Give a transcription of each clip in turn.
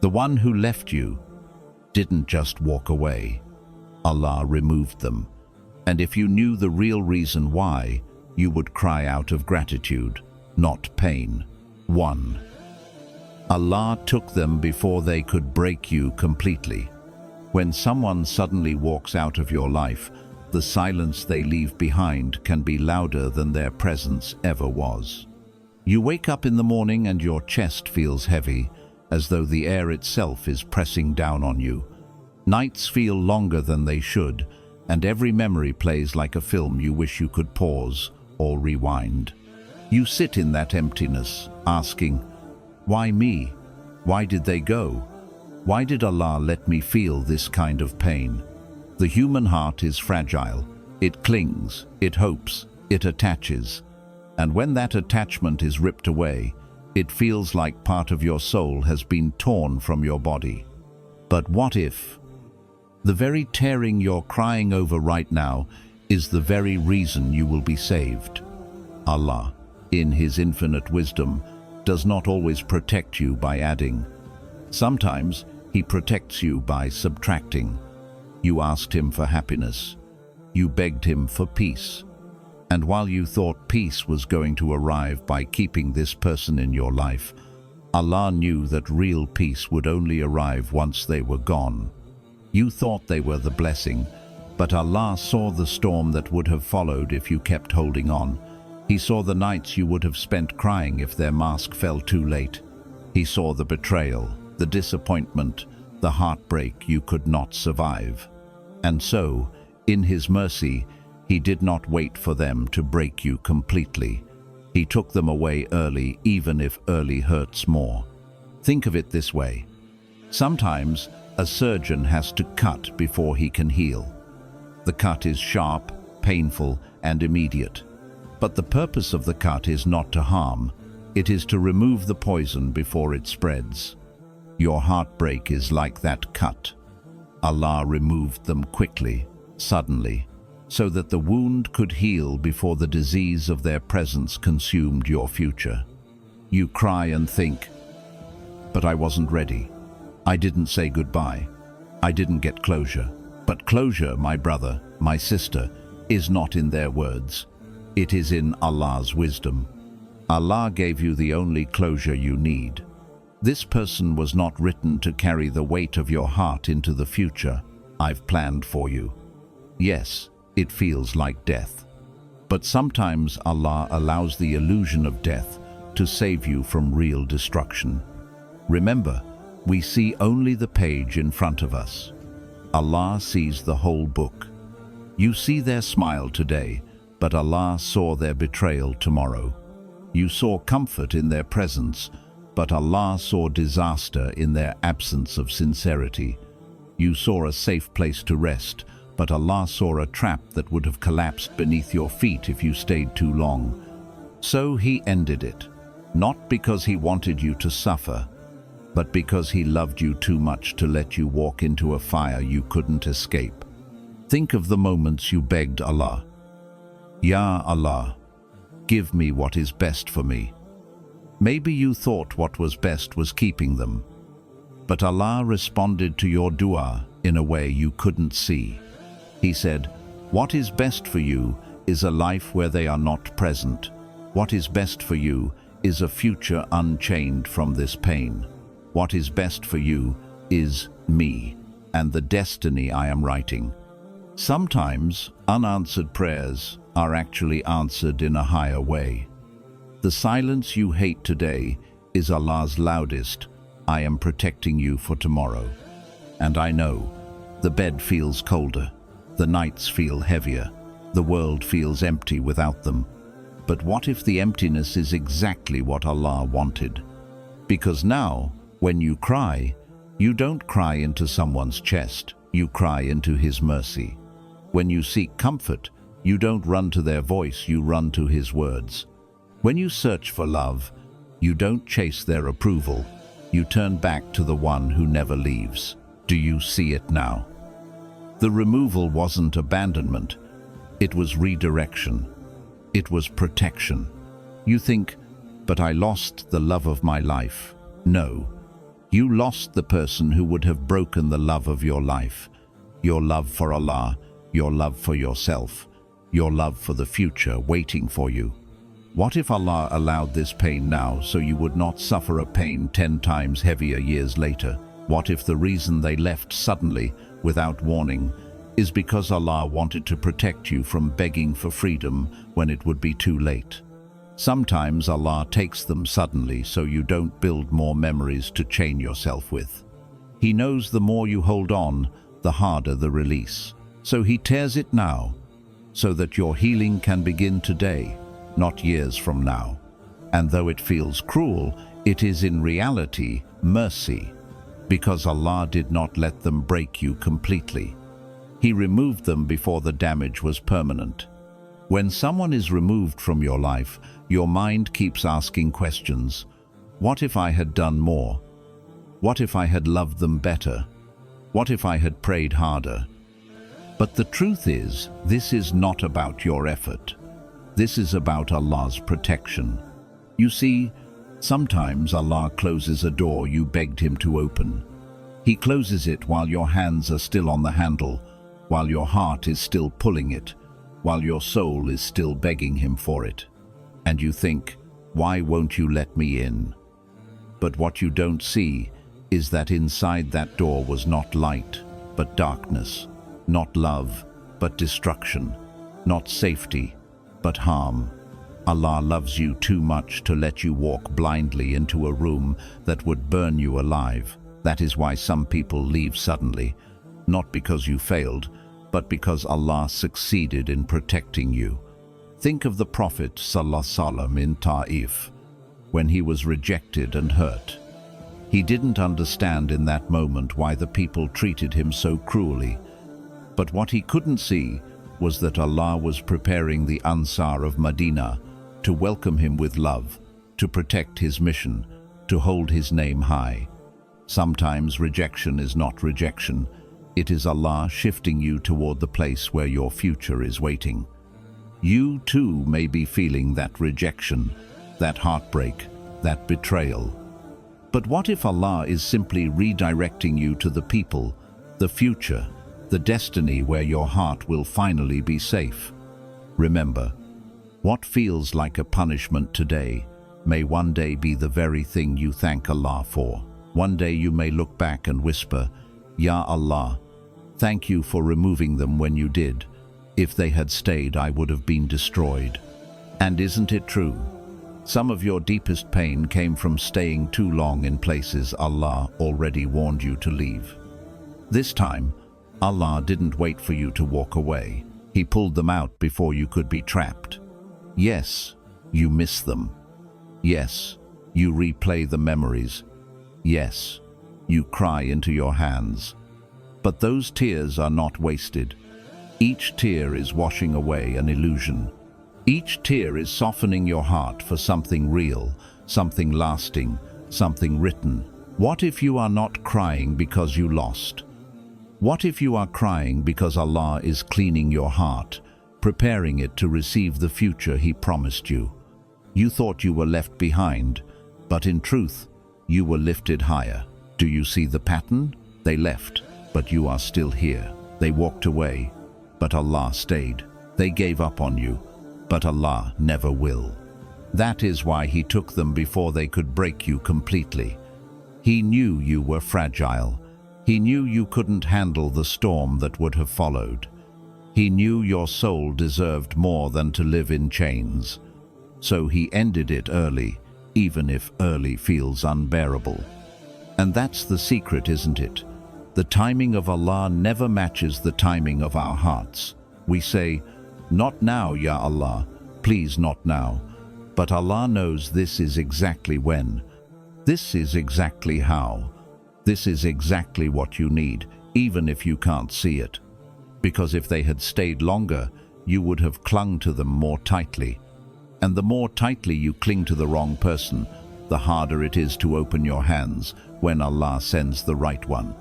The one who left you didn't just walk away. Allah removed them. And if you knew the real reason why, you would cry out of gratitude, not pain. 1. Allah took them before they could break you completely. When someone suddenly walks out of your life, the silence they leave behind can be louder than their presence ever was. You wake up in the morning and your chest feels heavy, as though the air itself is pressing down on you. Nights feel longer than they should, and every memory plays like a film you wish you could pause or rewind. You sit in that emptiness, asking, why me? Why did they go? Why did Allah let me feel this kind of pain? The human heart is fragile. It clings, it hopes, it attaches. And when that attachment is ripped away, it feels like part of your soul has been torn from your body. But what if the very tearing you're crying over right now is the very reason you will be saved? Allah, in His infinite wisdom, does not always protect you by adding. Sometimes He protects you by subtracting. You asked Him for happiness. You begged Him for peace. And while you thought peace was going to arrive by keeping this person in your life, Allah knew that real peace would only arrive once they were gone. You thought they were the blessing, but Allah saw the storm that would have followed if you kept holding on. He saw the nights you would have spent crying if their mask fell too late. He saw the betrayal, the disappointment, the heartbreak you could not survive. And so, in His mercy, He did not wait for them to break you completely. He took them away early, even if early hurts more. Think of it this way. Sometimes, a surgeon has to cut before he can heal. The cut is sharp, painful, and immediate. But the purpose of the cut is not to harm. It is to remove the poison before it spreads. Your heartbreak is like that cut. Allah removed them quickly, suddenly, so that the wound could heal before the disease of their presence consumed your future. You cry and think, but I wasn't ready. I didn't say goodbye. I didn't get closure. But closure, my brother, my sister, is not in their words. It is in Allah's wisdom. Allah gave you the only closure you need. This person was not written to carry the weight of your heart into the future I've planned for you. Yes, it feels like death. But sometimes Allah allows the illusion of death to save you from real destruction. Remember, we see only the page in front of us. Allah sees the whole book. You see their smile today, but Allah saw their betrayal tomorrow. You saw comfort in their presence, but Allah saw disaster in their absence of sincerity. You saw a safe place to rest, but Allah saw a trap that would have collapsed beneath your feet if you stayed too long. So He ended it, not because He wanted you to suffer, but because He loved you too much to let you walk into a fire you couldn't escape. Think of the moments you begged Allah, Ya Allah, give me what is best for me. Maybe you thought what was best was keeping them, but Allah responded to your dua in a way you couldn't see. He said, what is best for you is a life where they are not present. What is best for you is a future unchained from this pain. What is best for you is me and the destiny I am writing. Sometimes unanswered prayers are actually answered in a higher way. The silence you hate today is Allah's loudest, I am protecting you for tomorrow. And I know, the bed feels colder, the nights feel heavier, the world feels empty without them. But what if the emptiness is exactly what Allah wanted? Because now, when you cry, you don't cry into someone's chest, you cry into His mercy. When you seek comfort, you don't run to their voice, you run to His words. When you search for love, you don't chase their approval, you turn back to the one who never leaves. Do you see it now? The removal wasn't abandonment, it was redirection. It was protection. You think, but I lost the love of my life. No, You lost the person who would have broken the love of your life, your love for Allah, your love for yourself, your love for the future waiting for you. What if Allah allowed this pain now so you would not suffer a pain 10 times heavier years later? What if the reason they left suddenly, without warning, is because Allah wanted to protect you from begging for freedom when it would be too late? Sometimes Allah takes them suddenly so you don't build more memories to chain yourself with. He knows the more you hold on, the harder the release. So He tears it now, so that your healing can begin today, not years from now. And though it feels cruel, it is in reality mercy, because Allah did not let them break you completely. He removed them before the damage was permanent. When someone is removed from your life, your mind keeps asking questions. What if I had done more? What if I had loved them better? What if I had prayed harder? But the truth is, this is not about your effort. This is about Allah's protection. You see, sometimes Allah closes a door you begged Him to open. He closes it while your hands are still on the handle, while your heart is still pulling it, while your soul is still begging Him for it. And you think, why won't you let me in? But what you don't see is that inside that door was not light, but darkness, not love, but destruction, not safety, but harm. Allah loves you too much to let you walk blindly into a room that would burn you alive. That is why some people leave suddenly, not because you failed, but because Allah succeeded in protecting you. Think of the Prophet ﷺ in Ta'if, when he was rejected and hurt. He didn't understand in that moment why the people treated him so cruelly. But what he couldn't see was that Allah was preparing the Ansar of Medina to welcome him with love, to protect his mission, to hold his name high. Sometimes rejection is not rejection. It is Allah shifting you toward the place where your future is waiting. You too may be feeling that rejection, that heartbreak, that betrayal. But what if Allah is simply redirecting you to the people, the future, the destiny where your heart will finally be safe? Remember, what feels like a punishment today may one day be the very thing you thank Allah for. One day you may look back and whisper, Ya Allah, thank you for removing them when you did. If they had stayed, I would have been destroyed. And isn't it true? Some of your deepest pain came from staying too long in places Allah already warned you to leave. This time, Allah didn't wait for you to walk away. He pulled them out before you could be trapped. Yes, you miss them. Yes, you replay the memories. Yes, you cry into your hands. But those tears are not wasted. Each tear is washing away an illusion. Each tear is softening your heart for something real, something lasting, something written. What if you are not crying because you lost? What if you are crying because Allah is cleaning your heart, preparing it to receive the future He promised you? You thought you were left behind, but in truth, you were lifted higher. Do you see the pattern? They left, but you are still here. They walked away, but Allah stayed. They gave up on you, but Allah never will. That is why He took them before they could break you completely. He knew you were fragile. He knew you couldn't handle the storm that would have followed. He knew your soul deserved more than to live in chains. So He ended it early, even if early feels unbearable. And that's the secret, isn't it? The timing of Allah never matches the timing of our hearts. We say, "Not now, Ya Allah, please not now." But Allah knows this is exactly when. This is exactly how. This is exactly what you need, even if you can't see it. Because if they had stayed longer, you would have clung to them more tightly. And the more tightly you cling to the wrong person, the harder it is to open your hands when Allah sends the right one.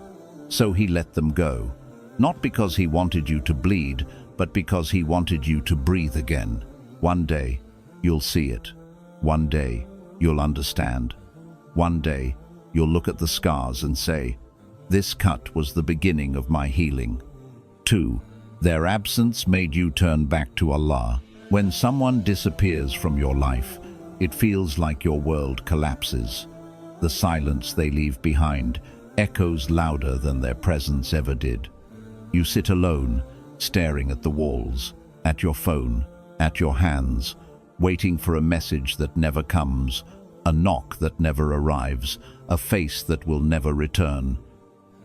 So He let them go, not because He wanted you to bleed, but because He wanted you to breathe again. One day, you'll see it. One day, you'll understand. One day, you'll look at the scars and say, "This cut was the beginning of my healing." 2. Their absence made you turn back to Allah. When someone disappears from your life, it feels like your world collapses. The silence they leave behind echoes louder than their presence ever did. You sit alone, staring at the walls, at your phone, at your hands, waiting for a message that never comes, a knock that never arrives, a face that will never return.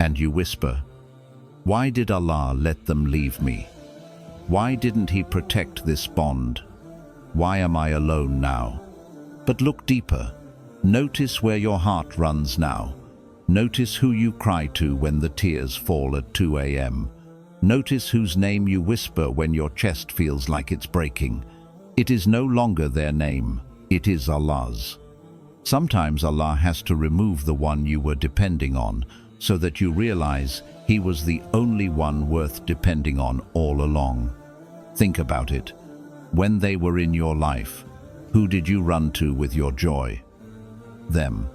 And you whisper, "Why did Allah let them leave me? Why didn't He protect this bond? Why am I alone now?" But look deeper. Notice where your heart runs now. Notice who you cry to when the tears fall at 2 a.m. Notice whose name you whisper when your chest feels like it's breaking. It is no longer their name, it is Allah's. Sometimes Allah has to remove the one you were depending on so that you realize He was the only one worth depending on all along. Think about it. When they were in your life, who did you run to with your joy? Them.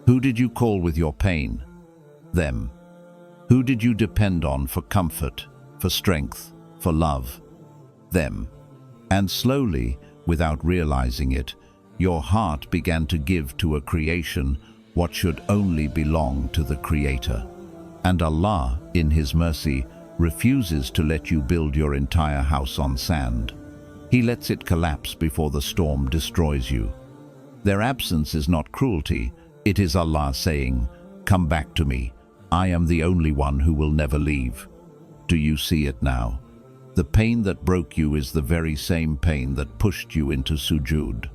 Who did you call with your pain? Them. Who did you depend on for comfort, for strength, for love? Them. And slowly, without realizing it, your heart began to give to a creation what should only belong to the Creator. And Allah, in His mercy, refuses to let you build your entire house on sand. He lets it collapse before the storm destroys you. Their absence is not cruelty, it is Allah saying, "Come back to me. I am the only one who will never leave." Do you see it now? The pain that broke you is the very same pain that pushed you into sujood.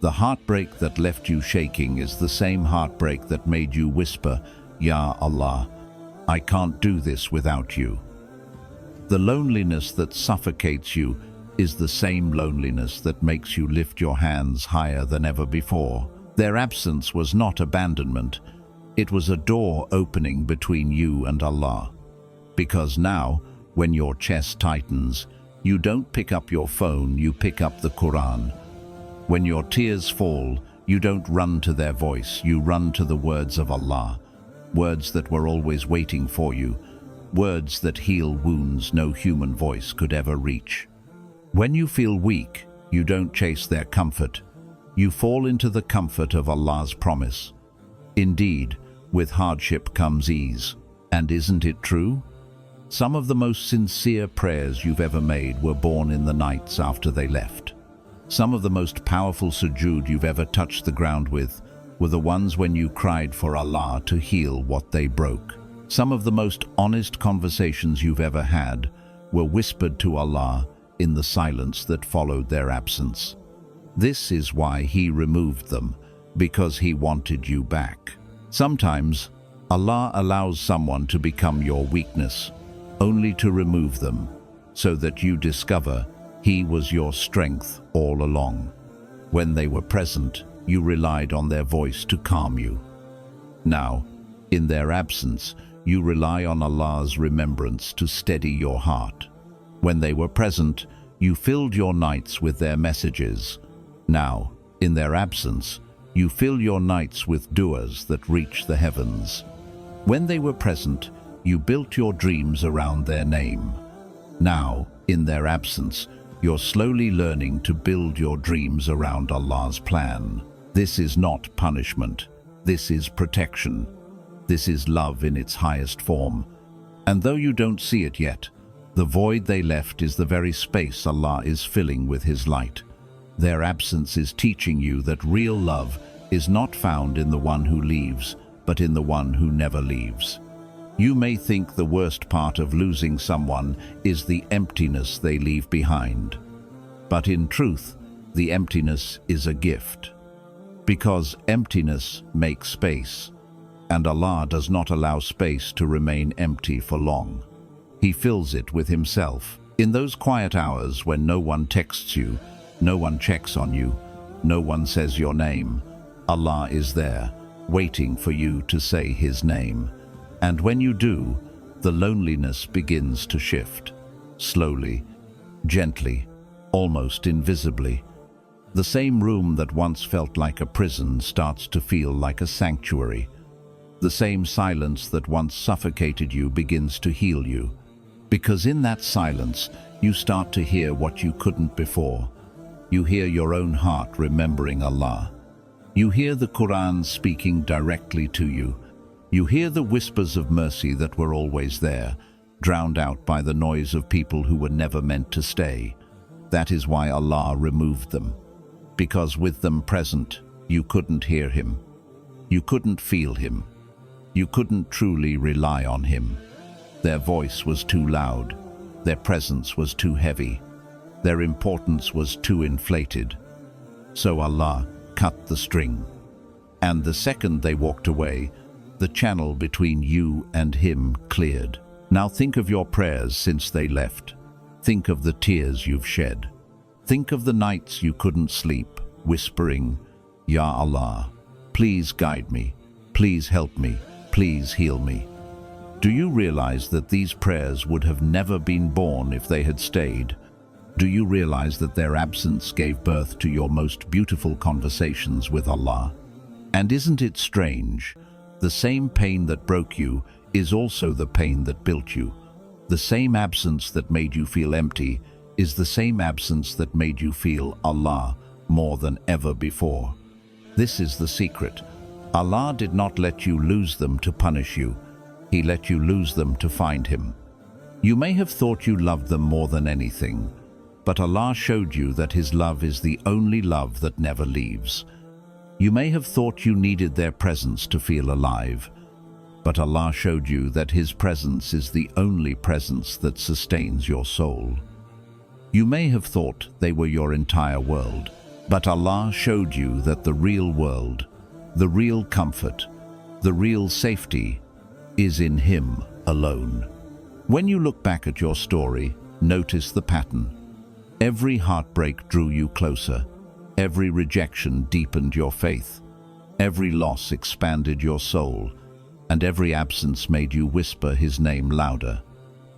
The heartbreak that left you shaking is the same heartbreak that made you whisper, "Ya Allah, I can't do this without you." The loneliness that suffocates you is the same loneliness that makes you lift your hands higher than ever before. Their absence was not abandonment, it was a door opening between you and Allah. Because now, when your chest tightens, you don't pick up your phone, you pick up the Quran. When your tears fall, you don't run to their voice, you run to the words of Allah. Words that were always waiting for you, words that heal wounds no human voice could ever reach. When you feel weak, you don't chase their comfort. You fall into the comfort of Allah's promise. Indeed, with hardship comes ease. And isn't it true? Some of the most sincere prayers you've ever made were born in the nights after they left. Some of the most powerful sujood you've ever touched the ground with were the ones when you cried for Allah to heal what they broke. Some of the most honest conversations you've ever had were whispered to Allah in the silence that followed their absence. This is why He removed them, because He wanted you back. Sometimes, Allah allows someone to become your weakness, only to remove them, so that you discover He was your strength all along. When they were present, you relied on their voice to calm you. Now, in their absence, you rely on Allah's remembrance to steady your heart. When they were present, you filled your nights with their messages. Now, in their absence, you fill your nights with du'as that reach the heavens. When they were present, you built your dreams around their name. Now, in their absence, you're slowly learning to build your dreams around Allah's plan. This is not punishment. This is protection. This is love in its highest form. And though you don't see it yet, the void they left is the very space Allah is filling with His light. Their absence is teaching you that real love is not found in the one who leaves, but in the one who never leaves. You may think the worst part of losing someone is the emptiness they leave behind. But in truth, the emptiness is a gift. Because emptiness makes space, and Allah does not allow space to remain empty for long. He fills it with Himself. In those quiet hours when no one texts you, no one checks on you, no one says your name, Allah is there, waiting for you to say His name. And when you do, the loneliness begins to shift. Slowly, gently, almost invisibly. The same room that once felt like a prison starts to feel like a sanctuary. The same silence that once suffocated you begins to heal you. Because in that silence, you start to hear what you couldn't before. You hear your own heart remembering Allah. You hear the Quran speaking directly to you. You hear the whispers of mercy that were always there, drowned out by the noise of people who were never meant to stay. That is why Allah removed them. Because with them present, you couldn't hear Him. You couldn't feel Him. You couldn't truly rely on Him. Their voice was too loud. Their presence was too heavy. Their importance was too inflated. So Allah cut the string. And the second they walked away, the channel between you and Him cleared. Now think of your prayers since they left. Think of the tears you've shed. Think of the nights you couldn't sleep, whispering, Ya Allah, please guide me, please help me, please heal me. Do you realize that these prayers would have never been born if they had stayed? Do you realize that their absence gave birth to your most beautiful conversations with Allah? And isn't it strange? The same pain that broke you is also the pain that built you. The same absence that made you feel empty is the same absence that made you feel Allah more than ever before. This is the secret. Allah did not let you lose them to punish you. He let you lose them to find Him. You may have thought you loved them more than anything, but Allah showed you that His love is the only love that never leaves. You may have thought you needed their presence to feel alive, but Allah showed you that His presence is the only presence that sustains your soul. You may have thought they were your entire world, but Allah showed you that the real world, the real comfort, the real safety is in Him alone. When you look back at your story, notice the pattern. Every heartbreak drew you closer. Every rejection deepened your faith. Every loss expanded your soul. And every absence made you whisper His name louder.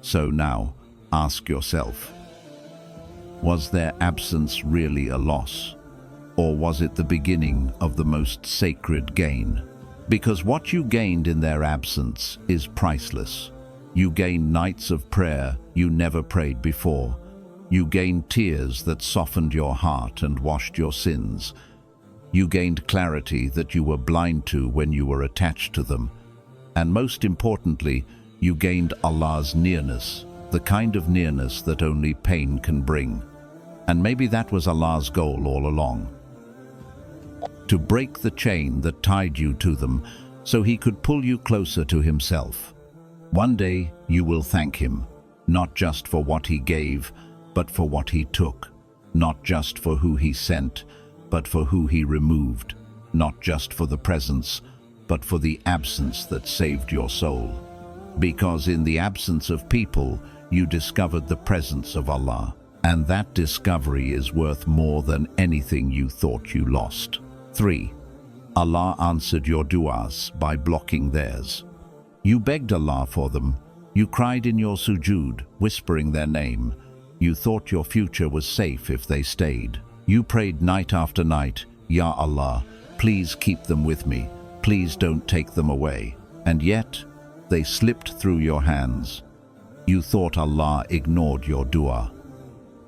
So now, ask yourself, was their absence really a loss? Or was it the beginning of the most sacred gain? Because what you gained in their absence is priceless. You gained nights of prayer you never prayed before. You gained tears that softened your heart and washed your sins. You gained clarity that you were blind to when you were attached to them. And most importantly, you gained Allah's nearness, the kind of nearness that only pain can bring. And maybe that was Allah's goal all along. To break the chain that tied you to them so He could pull you closer to Himself. One day you will thank Him, not just for what He gave, but for what He took. Not just for who He sent, but for who He removed. Not just for the presence, but for the absence that saved your soul. Because in the absence of people, you discovered the presence of Allah. And that discovery is worth more than anything you thought you lost. 3. Allah answered your du'as by blocking theirs. You begged Allah for them. You cried in your sujood, whispering their name. You thought your future was safe if they stayed. You prayed night after night, Ya Allah, please keep them with me. Please don't take them away. And yet, they slipped through your hands. You thought Allah ignored your dua.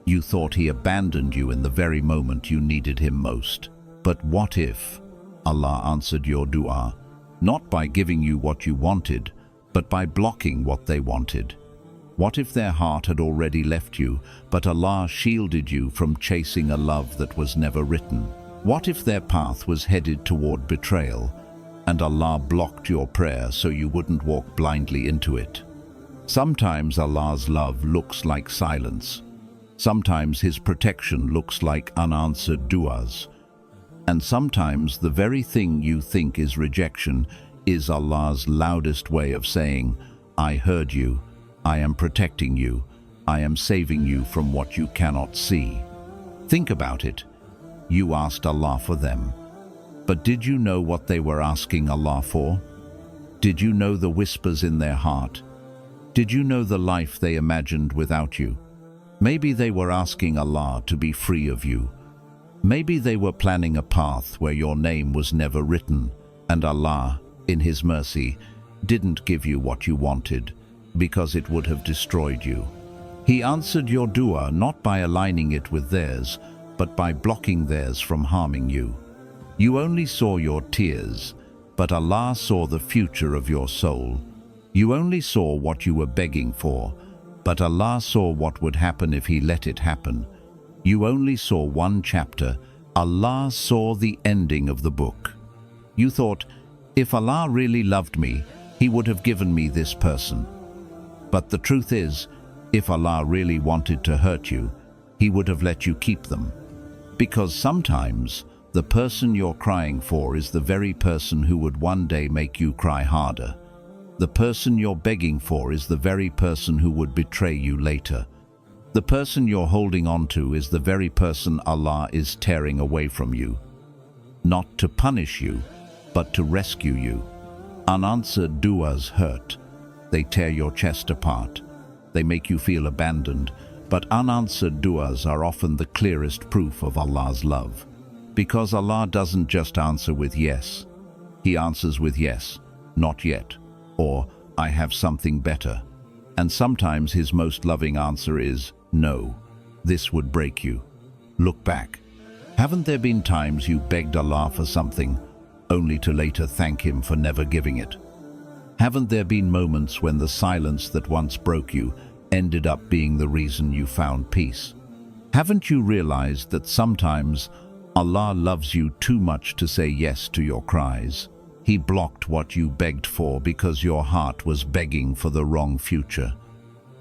You thought He abandoned you in the very moment you needed Him most. But what if Allah answered your dua, not by giving you what you wanted, but by blocking what they wanted? What if their heart had already left you, but Allah shielded you from chasing a love that was never written? What if their path was headed toward betrayal, and Allah blocked your prayer so you wouldn't walk blindly into it? Sometimes Allah's love looks like silence. Sometimes His protection looks like unanswered du'as. And sometimes the very thing you think is rejection is Allah's loudest way of saying, I heard you, I am protecting you, I am saving you from what you cannot see. Think about it. You asked Allah for them. But did you know what they were asking Allah for? Did you know the whispers in their heart? Did you know the life they imagined without you? Maybe they were asking Allah to be free of you. Maybe they were planning a path where your name was never written, and Allah, in His mercy, didn't give you what you wanted, because it would have destroyed you. He answered your dua not by aligning it with theirs, but by blocking theirs from harming you. You only saw your tears, but Allah saw the future of your soul. You only saw what you were begging for, but Allah saw what would happen if He let it happen. You only saw one chapter, Allah saw the ending of the book. You thought, if Allah really loved me, He would have given me this person. But the truth is, if Allah really wanted to hurt you, He would have let you keep them. Because sometimes the person you're crying for is the very person who would one day make you cry harder. The person you're begging for is the very person who would betray you later. The person you're holding on to is the very person Allah is tearing away from you. Not to punish you, but to rescue you. Unanswered duas hurt. They tear your chest apart. They make you feel abandoned. But unanswered duas are often the clearest proof of Allah's love. Because Allah doesn't just answer with yes. He answers with yes, not yet, or I have something better. And sometimes His most loving answer is no. This would break you. Look back. Haven't there been times you begged Allah for something, only to later thank Him for never giving it? Haven't there been moments when the silence that once broke you ended up being the reason you found peace? Haven't you realized that sometimes Allah loves you too much to say yes to your cries? He blocked what you begged for because your heart was begging for the wrong future.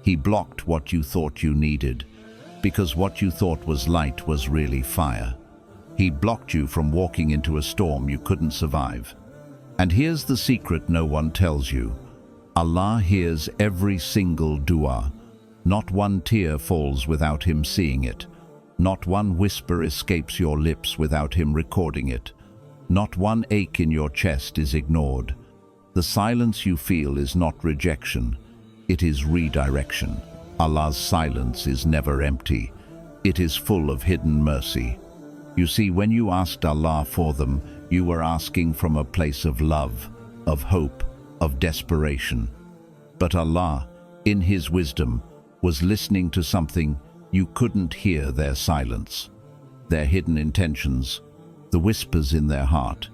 He blocked what you thought you needed because what you thought was light was really fire. He blocked you from walking into a storm you couldn't survive. And here's the secret no one tells you. Allah hears every single dua. Not one tear falls without Him seeing it. Not one whisper escapes your lips without Him recording it. Not one ache in your chest is ignored. The silence you feel is not rejection. It is redirection. Allah's silence is never empty. It is full of hidden mercy. You see, when you asked Allah for them, you were asking from a place of love, of hope, of desperation. But Allah, in His wisdom, was listening to something you couldn't hear: their silence, their hidden intentions, the whispers in their heart,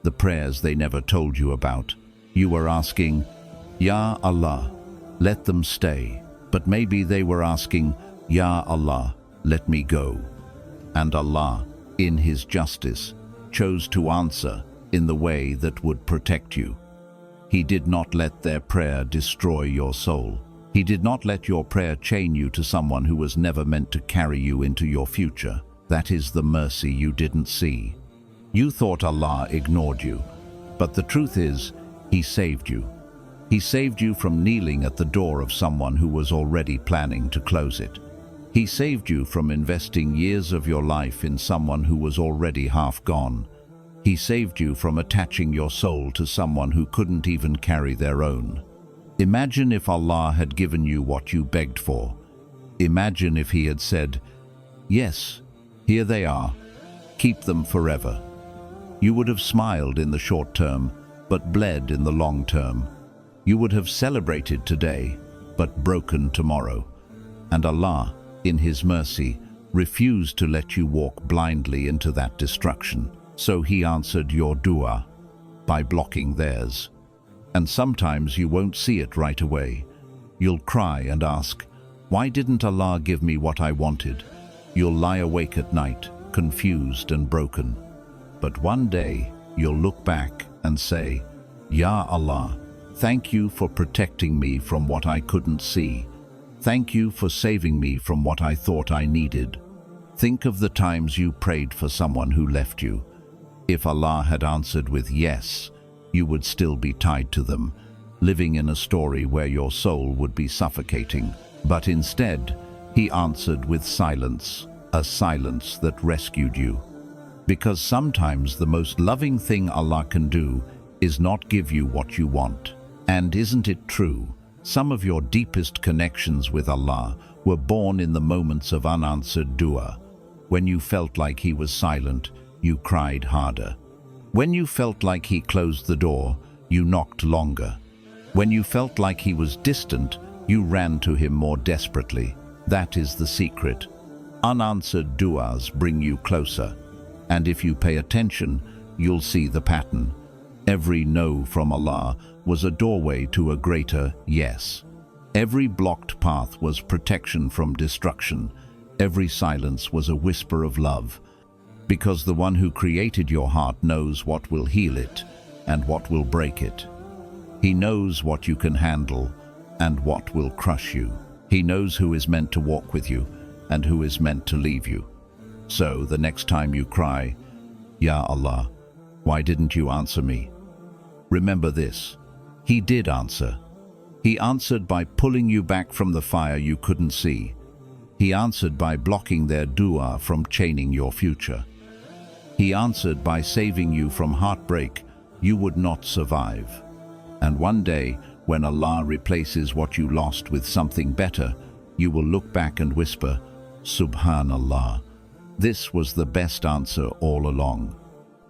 the prayers they never told you about. You were asking, Ya Allah, let them stay. But maybe they were asking, Ya Allah, let me go. And Allah, in His justice, chose to answer in the way that would protect you. He did not let their prayer destroy your soul. He did not let your prayer chain you to someone who was never meant to carry you into your future. That is the mercy you didn't see. You thought Allah ignored you, but the truth is, He saved you. He saved you from kneeling at the door of someone who was already planning to close it. He saved you from investing years of your life in someone who was already half gone. He saved you from attaching your soul to someone who couldn't even carry their own. Imagine if Allah had given you what you begged for. Imagine if He had said, yes, here they are, keep them forever. You would have smiled in the short term, but bled in the long term. You would have celebrated today, but broken tomorrow. And Allah, in His mercy, refused to let you walk blindly into that destruction. So He answered your dua by blocking theirs. And sometimes you won't see it right away. You'll cry and ask, why didn't Allah give me what I wanted? You'll lie awake at night, confused and broken. But one day, you'll look back and say, Ya Allah, thank you for protecting me from what I couldn't see. Thank you for saving me from what I thought I needed. Think of the times you prayed for someone who left you. If Allah had answered with yes, you would still be tied to them, living in a story where your soul would be suffocating. But instead, He answered with silence, a silence that rescued you. Because sometimes the most loving thing Allah can do is not give you what you want. And isn't it true? Some of your deepest connections with Allah were born in the moments of unanswered dua. When you felt like he was silent, you cried harder. When you felt like he closed the door, you knocked longer. When you felt like he was distant, you ran to him more desperately. That is the secret. Unanswered du'as bring you closer. And if you pay attention, you'll see the pattern. Every no from Allah was a doorway to a greater yes. Every blocked path was protection from destruction. Every silence was a whisper of love. Because the one who created your heart knows what will heal it and what will break it. He knows what you can handle and what will crush you. He knows who is meant to walk with you and who is meant to leave you. So the next time you cry, "Ya Allah, why didn't you answer me?" remember this: He did answer. He answered by pulling you back from the fire you couldn't see. He answered by blocking their dua from chaining your future. He answered by saving you from heartbreak you would not survive. And one day, when Allah replaces what you lost with something better, you will look back and whisper, "Subhanallah, this was the best answer all along."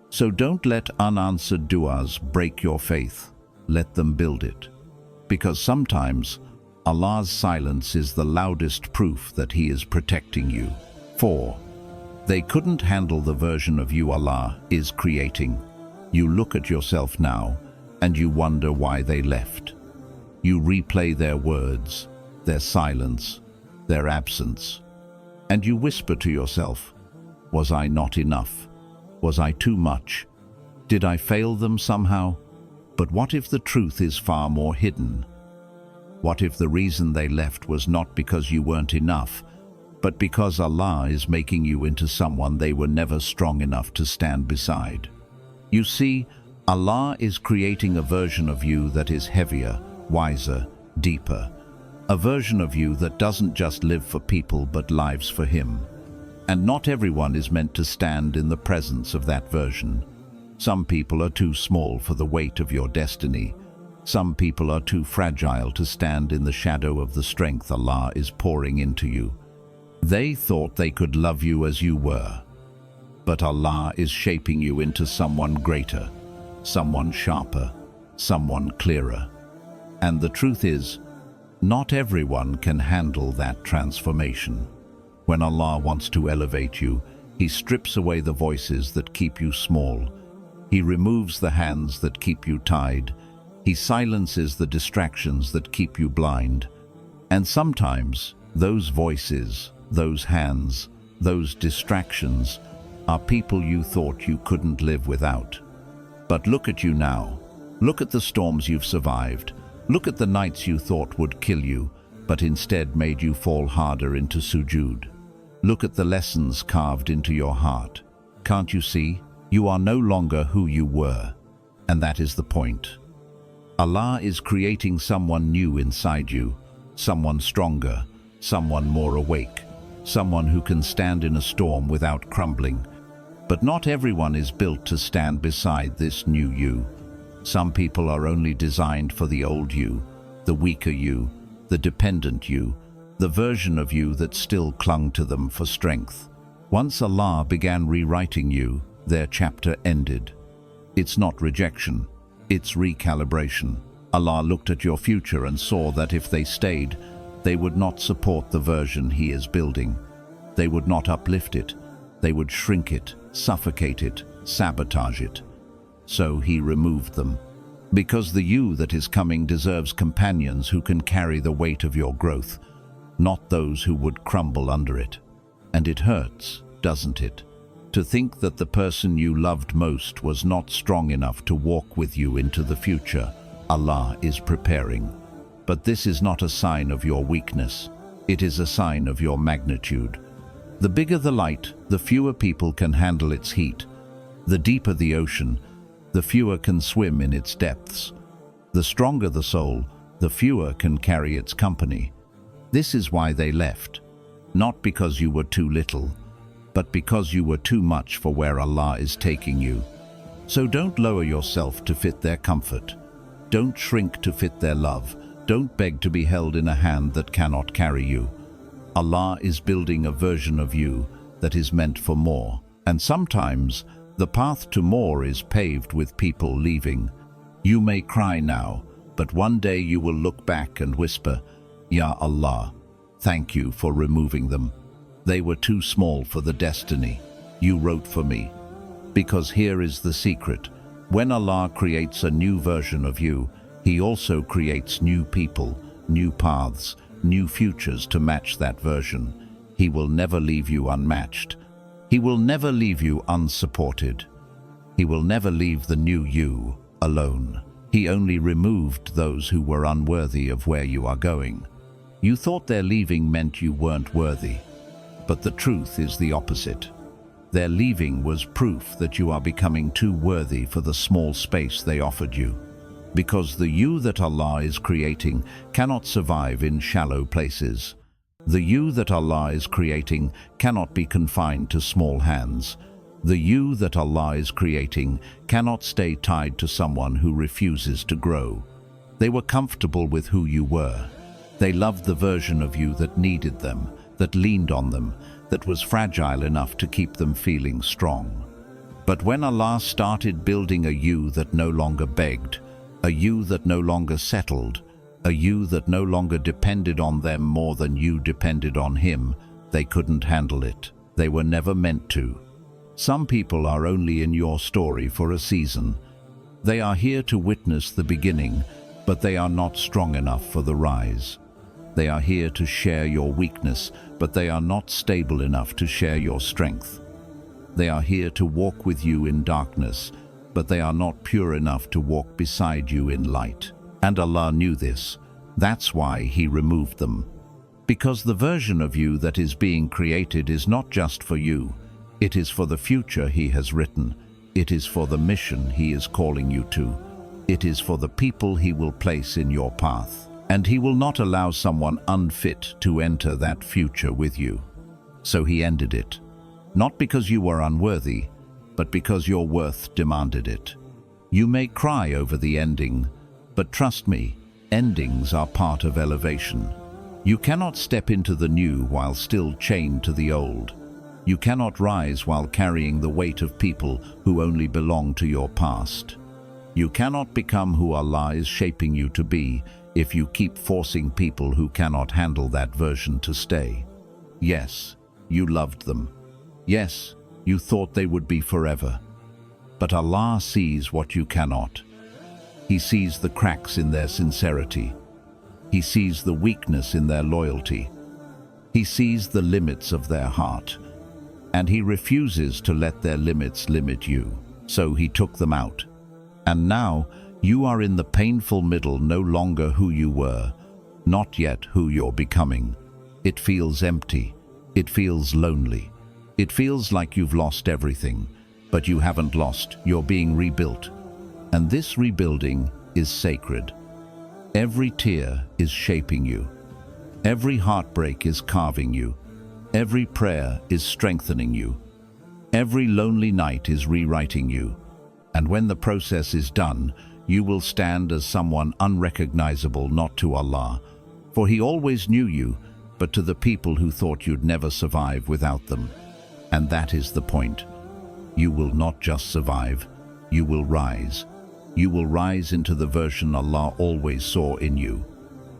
So don't let unanswered du'as break your faith. Let them build it. Because sometimes Allah's silence is the loudest proof that He is protecting you. 4. They couldn't handle the version of you Allah is creating. You look at yourself now and you wonder why they left. You replay their words, their silence, their absence, and you whisper to yourself, "Was I not enough? Was I too much? Did I fail them somehow?" But what if the truth is far more hidden? What if the reason they left was not because you weren't enough, but because Allah is making you into someone they were never strong enough to stand beside? You see, Allah is creating a version of you that is heavier, wiser, deeper. A version of you that doesn't just live for people but lives for Him. And not everyone is meant to stand in the presence of that version. Some people are too small for the weight of your destiny. Some people are too fragile to stand in the shadow of the strength Allah is pouring into you. They thought they could love you as you were. But Allah is shaping you into someone greater, someone sharper, someone clearer. And the truth is, not everyone can handle that transformation. When Allah wants to elevate you, He strips away the voices that keep you small. He removes the hands that keep you tied. He silences the distractions that keep you blind. And sometimes, those voices, those hands, those distractions are people you thought you couldn't live without. But look at you now. Look at the storms you've survived. Look at the nights you thought would kill you, but instead made you fall harder into sujood. Look at the lessons carved into your heart. Can't you see? You are no longer who you were. And that is the point. Allah is creating someone new inside you, someone stronger, someone more awake, someone who can stand in a storm without crumbling. But not everyone is built to stand beside this new you. Some people are only designed for the old you, the weaker you, the dependent you, the version of you that still clung to them for strength. Once Allah began rewriting you, their chapter ended. It's not rejection, it's recalibration. Allah looked at your future and saw that if they stayed, they would not support the version He is building. They would not uplift it. They would shrink it, suffocate it, sabotage it. So He removed them. Because the you that is coming deserves companions who can carry the weight of your growth, not those who would crumble under it. And it hurts, doesn't it? To think that the person you loved most was not strong enough to walk with you into the future Allah is preparing. But this is not a sign of your weakness. It is a sign of your magnitude. The bigger the light, the fewer people can handle its heat. The deeper the ocean, the fewer can swim in its depths. The stronger the soul, the fewer can carry its company. This is why they left. Not because you were too little, but because you were too much for where Allah is taking you. So don't lower yourself to fit their comfort. Don't shrink to fit their love. Don't beg to be held in a hand that cannot carry you. Allah is building a version of you that is meant for more. And sometimes the path to more is paved with people leaving. You may cry now, but one day you will look back and whisper, Ya Allah, thank you for removing them. They were too small for the destiny you wrote for me. Because here is the secret. When Allah creates a new version of you, He also creates new people, new paths, new futures to match that version. He will never leave you unmatched. He will never leave you unsupported. He will never leave the new you alone. He only removed those who were unworthy of where you are going. You thought their leaving meant you weren't worthy, but the truth is the opposite. Their leaving was proof that you are becoming too worthy for the small space they offered you. Because the you that Allah is creating cannot survive in shallow places. The you that Allah is creating cannot be confined to small hands. The you that Allah is creating cannot stay tied to someone who refuses to grow. They were comfortable with who you were. They loved the version of you that needed them, that leaned on them, that was fragile enough to keep them feeling strong. But when Allah started building a you that no longer begged, a you that no longer settled, a you that no longer depended on them more than you depended on Him, they couldn't handle it. They were never meant to. Some people are only in your story for a season. They are here to witness the beginning, but they are not strong enough for the rise. They are here to share your weakness, but they are not stable enough to share your strength. They are here to walk with you in darkness, but they are not pure enough to walk beside you in light. And Allah knew this. That's why He removed them. Because the version of you that is being created is not just for you. It is for the future He has written. It is for the mission He is calling you to. It is for the people He will place in your path. And He will not allow someone unfit to enter that future with you. So He ended it. Not because you were unworthy, but because your worth demanded it. You may cry over the ending, but trust me, endings are part of elevation. You cannot step into the new while still chained to the old. You cannot rise while carrying the weight of people who only belong to your past. You cannot become who Allah is shaping you to be if you keep forcing people who cannot handle that version to stay. Yes, you loved them. Yes, you thought they would be forever. But Allah sees what you cannot. He sees the cracks in their sincerity. He sees the weakness in their loyalty. He sees the limits of their heart. And He refuses to let their limits limit you. So He took them out. And now you are in the painful middle, no longer who you were, not yet who you're becoming. It feels empty. It feels lonely. It feels like you've lost everything, but you haven't lost. You're being rebuilt. And this rebuilding is sacred. Every tear is shaping you. Every heartbreak is carving you. Every prayer is strengthening you. Every lonely night is rewriting you. And when the process is done, you will stand as someone unrecognizable, not to Allah, for He always knew you, but to the people who thought you'd never survive without them. And that is the point. You will not just survive, you will rise. You will rise into the version Allah always saw in you.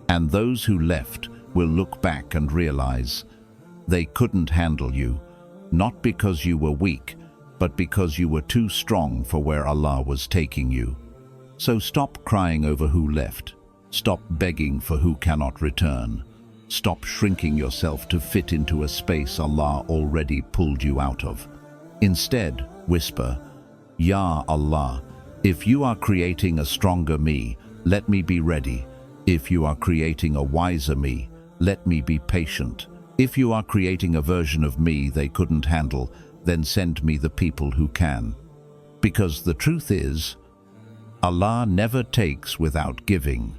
And those who left will look back and realize they couldn't handle you, not because you were weak, but because you were too strong for where Allah was taking you. So stop crying over who left. Stop begging for who cannot return. Stop shrinking yourself to fit into a space Allah already pulled you out of. Instead, whisper, Ya Allah, if you are creating a stronger me, let me be ready. If you are creating a wiser me, let me be patient. If you are creating a version of me they couldn't handle, then send me the people who can. Because the truth is, Allah never takes without giving.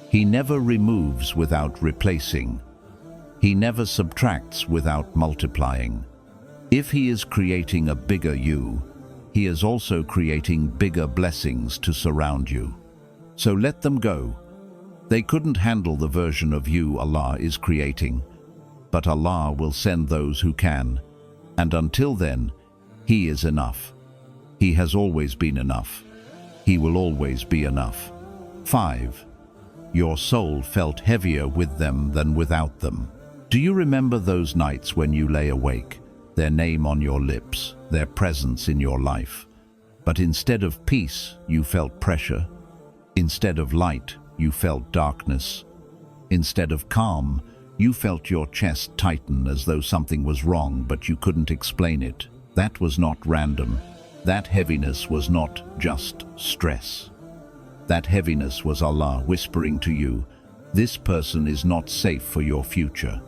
He never removes without replacing. He never subtracts without multiplying. If He is creating a bigger you, He is also creating bigger blessings to surround you. So let them go. They couldn't handle the version of you Allah is creating, but Allah will send those who can. And until then, He is enough. He has always been enough. He will always be enough. 5. Your soul felt heavier with them than without them. Do you remember those nights when you lay awake, their name on your lips, their presence in your life? But instead of peace, you felt pressure. Instead of light, you felt darkness. Instead of calm, you felt your chest tighten as though something was wrong, but you couldn't explain it. That was not random. That heaviness was not just stress. That heaviness was Allah whispering to you, this person is not safe for your future.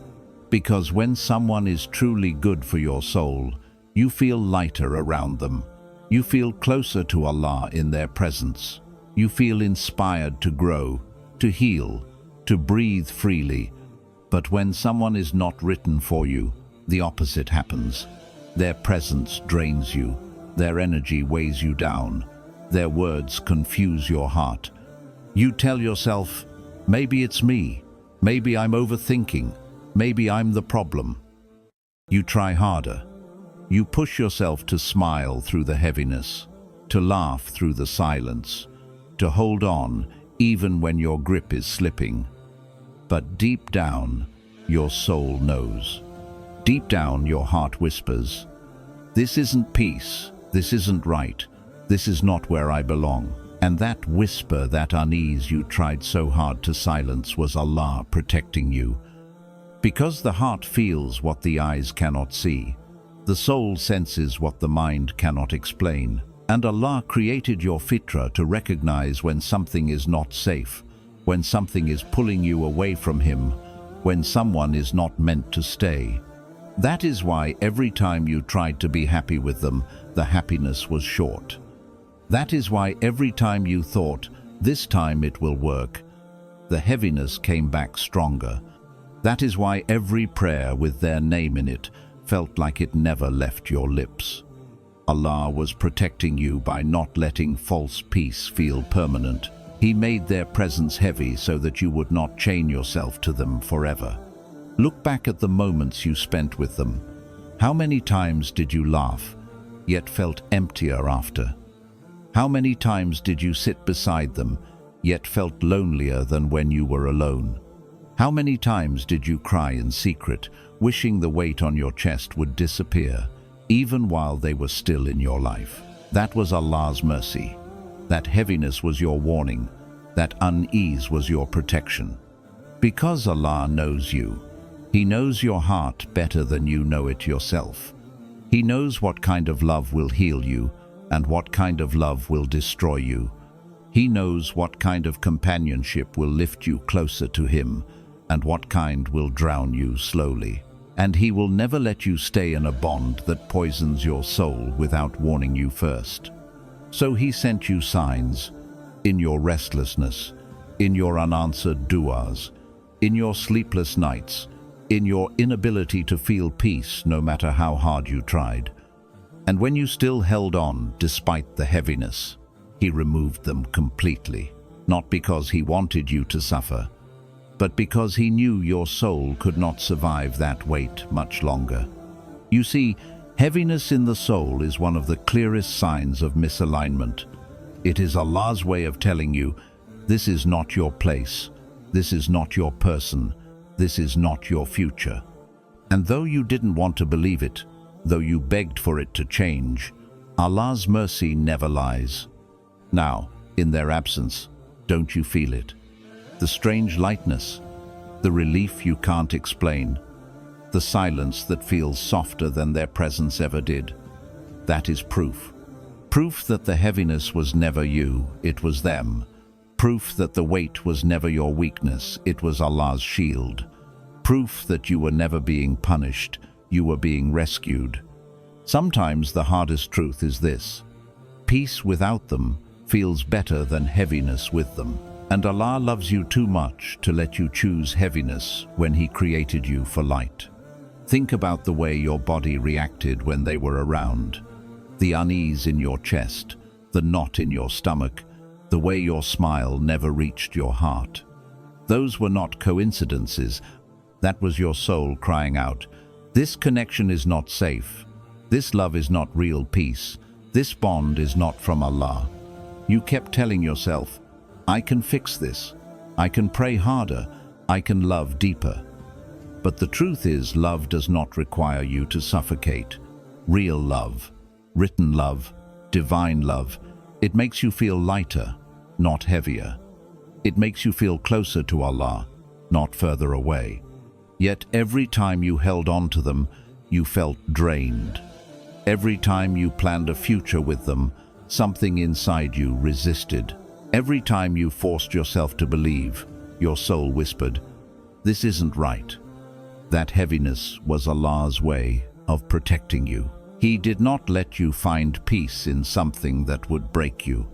Because when someone is truly good for your soul, you feel lighter around them. You feel closer to Allah in their presence. You feel inspired to grow, to heal, to breathe freely. But when someone is not written for you, the opposite happens. Their presence drains you. Their energy weighs you down. Their words confuse your heart. You tell yourself, maybe it's me. Maybe I'm overthinking. Maybe I'm the problem. You try harder. You push yourself to smile through the heaviness, to laugh through the silence, to hold on even when your grip is slipping. But deep down, your soul knows. Deep down, your heart whispers, this isn't peace, this isn't right, this is not where I belong. And that whisper, that unease you tried so hard to silence, was Allah protecting you. Because the heart feels what the eyes cannot see, the soul senses what the mind cannot explain, and Allah created your fitra to recognize when something is not safe, when something is pulling you away from Him, when someone is not meant to stay. That is why every time you tried to be happy with them, the happiness was short. That is why every time you thought, this time it will work, the heaviness came back stronger. That is why every prayer with their name in it felt like it never left your lips. Allah was protecting you by not letting false peace feel permanent. He made their presence heavy so that you would not chain yourself to them forever. Look back at the moments you spent with them. How many times did you laugh, yet felt emptier after? How many times did you sit beside them, yet felt lonelier than when you were alone? How many times did you cry in secret, wishing the weight on your chest would disappear, even while they were still in your life? That was Allah's mercy. That heaviness was your warning. That unease was your protection. Because Allah knows you, He knows your heart better than you know it yourself. He knows what kind of love will heal you and what kind of love will destroy you. He knows what kind of companionship will lift you closer to Him and what kind will drown you slowly. And He will never let you stay in a bond that poisons your soul without warning you first. So He sent you signs in your restlessness, in your unanswered du'as, in your sleepless nights, in your inability to feel peace no matter how hard you tried. And when you still held on despite the heaviness, He removed them completely, not because He wanted you to suffer, but because He knew your soul could not survive that weight much longer. You see, heaviness in the soul is one of the clearest signs of misalignment. It is Allah's way of telling you, this is not your place, this is not your person, this is not your future. And though you didn't want to believe it, though you begged for it to change, Allah's mercy never lies. Now, in their absence, don't you feel it? The strange lightness, the relief you can't explain, the silence that feels softer than their presence ever did. That is proof. Proof that the heaviness was never you, it was them. Proof that the weight was never your weakness, it was Allah's shield. Proof that you were never being punished, you were being rescued. Sometimes the hardest truth is this: peace without them feels better than heaviness with them. And Allah loves you too much to let you choose heaviness when He created you for light. Think about the way your body reacted when they were around. The unease in your chest, the knot in your stomach, the way your smile never reached your heart. Those were not coincidences. That was your soul crying out, this connection is not safe. This love is not real peace. This bond is not from Allah. You kept telling yourself, I can fix this. I can pray harder. I can love deeper. But the truth is, love does not require you to suffocate. Real love, written love, divine love, it makes you feel lighter, not heavier. It makes you feel closer to Allah, not further away. Yet every time you held on to them, you felt drained. Every time you planned a future with them, something inside you resisted. Every time you forced yourself to believe, your soul whispered, this isn't right. That heaviness was Allah's way of protecting you. He did not let you find peace in something that would break you.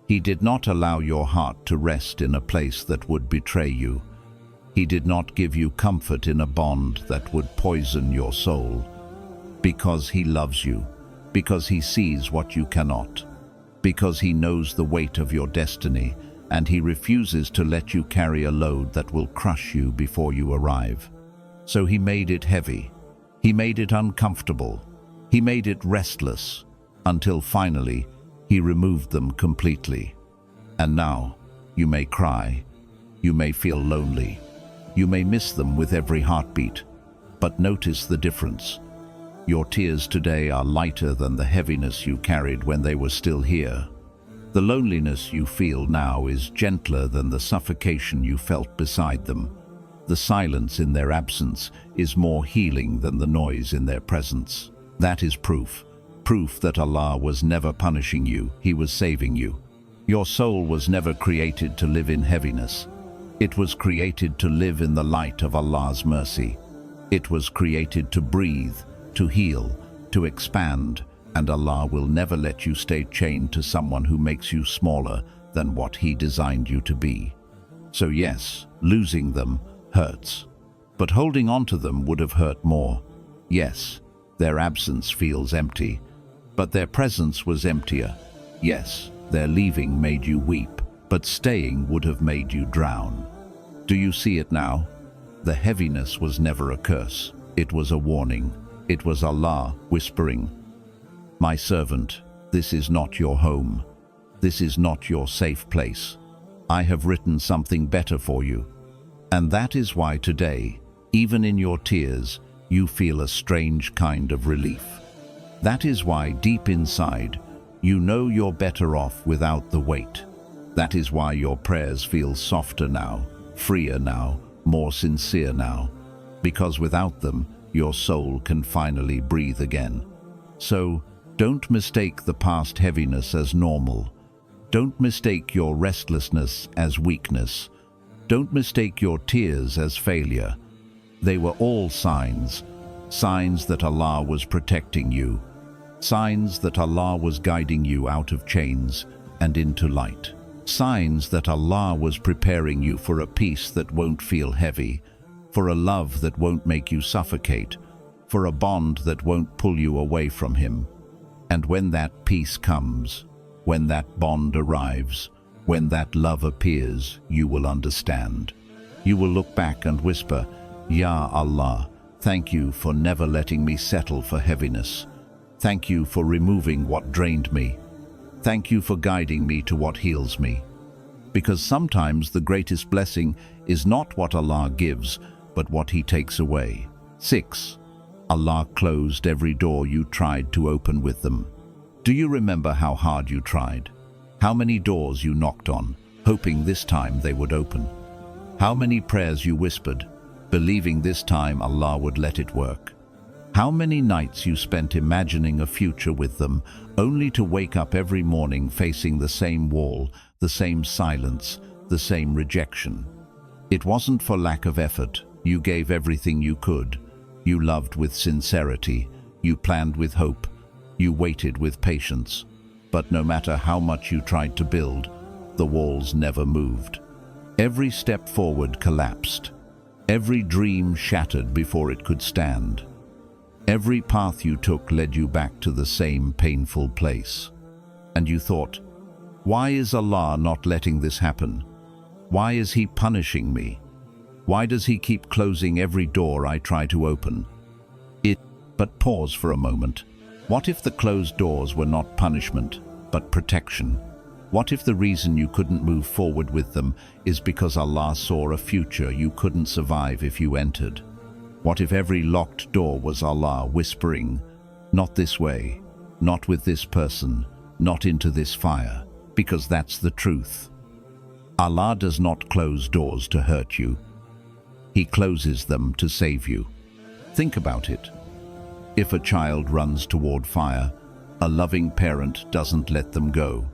He did not allow your heart to rest in a place that would betray you. He did not give you comfort in a bond that would poison your soul. Because He loves you, because He sees what you cannot, because He knows the weight of your destiny, and He refuses to let you carry a load that will crush you before you arrive. So He made it heavy. He made it uncomfortable. He made it restless, until finally He removed them completely. And now you may cry, you may feel lonely, you may miss them with every heartbeat, but notice the difference. Your tears today are lighter than the heaviness you carried when they were still here. The loneliness you feel now is gentler than the suffocation you felt beside them. The silence in their absence is more healing than the noise in their presence. That is proof that Allah was never punishing you, He was saving you. Your soul was never created to live in heaviness. It was created to live in the light of Allah's mercy. It was created to breathe, to heal, to expand, and Allah will never let you stay chained to someone who makes you smaller than what He designed you to be. So yes, losing them hurts, but holding on to them would have hurt more. Yes, their absence feels empty, but their presence was emptier. Yes, their leaving made you weep, but staying would have made you drown. Do you see it now? The heaviness was never a curse. It was a warning. It was Allah whispering, my servant, this is not your home. This is not your safe place. I have written something better for you. And that is why today, even in your tears, you feel a strange kind of relief. That is why deep inside, you know you're better off without the weight. That is why your prayers feel softer now, freer now, more sincere now. Because without them, your soul can finally breathe again. So, don't mistake the past heaviness as normal. Don't mistake your restlessness as weakness. Don't mistake your tears as failure. They were all signs that Allah was protecting you, signs that Allah was guiding you out of chains and into light, signs that Allah was preparing you for a peace that won't feel heavy, for a love that won't make you suffocate, for a bond that won't pull you away from Him. And when that peace comes, when that bond arrives, when that love appears, you will understand. You will look back and whisper, Ya Allah, thank you for never letting me settle for heaviness. Thank you for removing what drained me. Thank you for guiding me to what heals me. Because sometimes the greatest blessing is not what Allah gives, but what He takes away. 6. Allah closed every door you tried to open with them. Do you remember how hard you tried? How many doors you knocked on, hoping this time they would open? How many prayers you whispered, believing this time Allah would let it work? How many nights you spent imagining a future with them, only to wake up every morning facing the same wall, the same silence, the same rejection? It wasn't for lack of effort. You gave everything you could. You loved with sincerity. You planned with hope. You waited with patience. But no matter how much you tried to build, the walls never moved. Every step forward collapsed. Every dream shattered before it could stand. Every path you took led you back to the same painful place. And you thought, why is Allah not letting this happen? Why is He punishing me? Why does He keep closing every door I try to open? But pause for a moment. What if the closed doors were not punishment, but protection? What if the reason you couldn't move forward with them is because Allah saw a future you couldn't survive if you entered? What if every locked door was Allah whispering, "Not this way, not with this person, not into this fire," because that's the truth. Allah does not close doors to hurt you. He closes them to save you. Think about it. If a child runs toward fire, a loving parent doesn't let them go.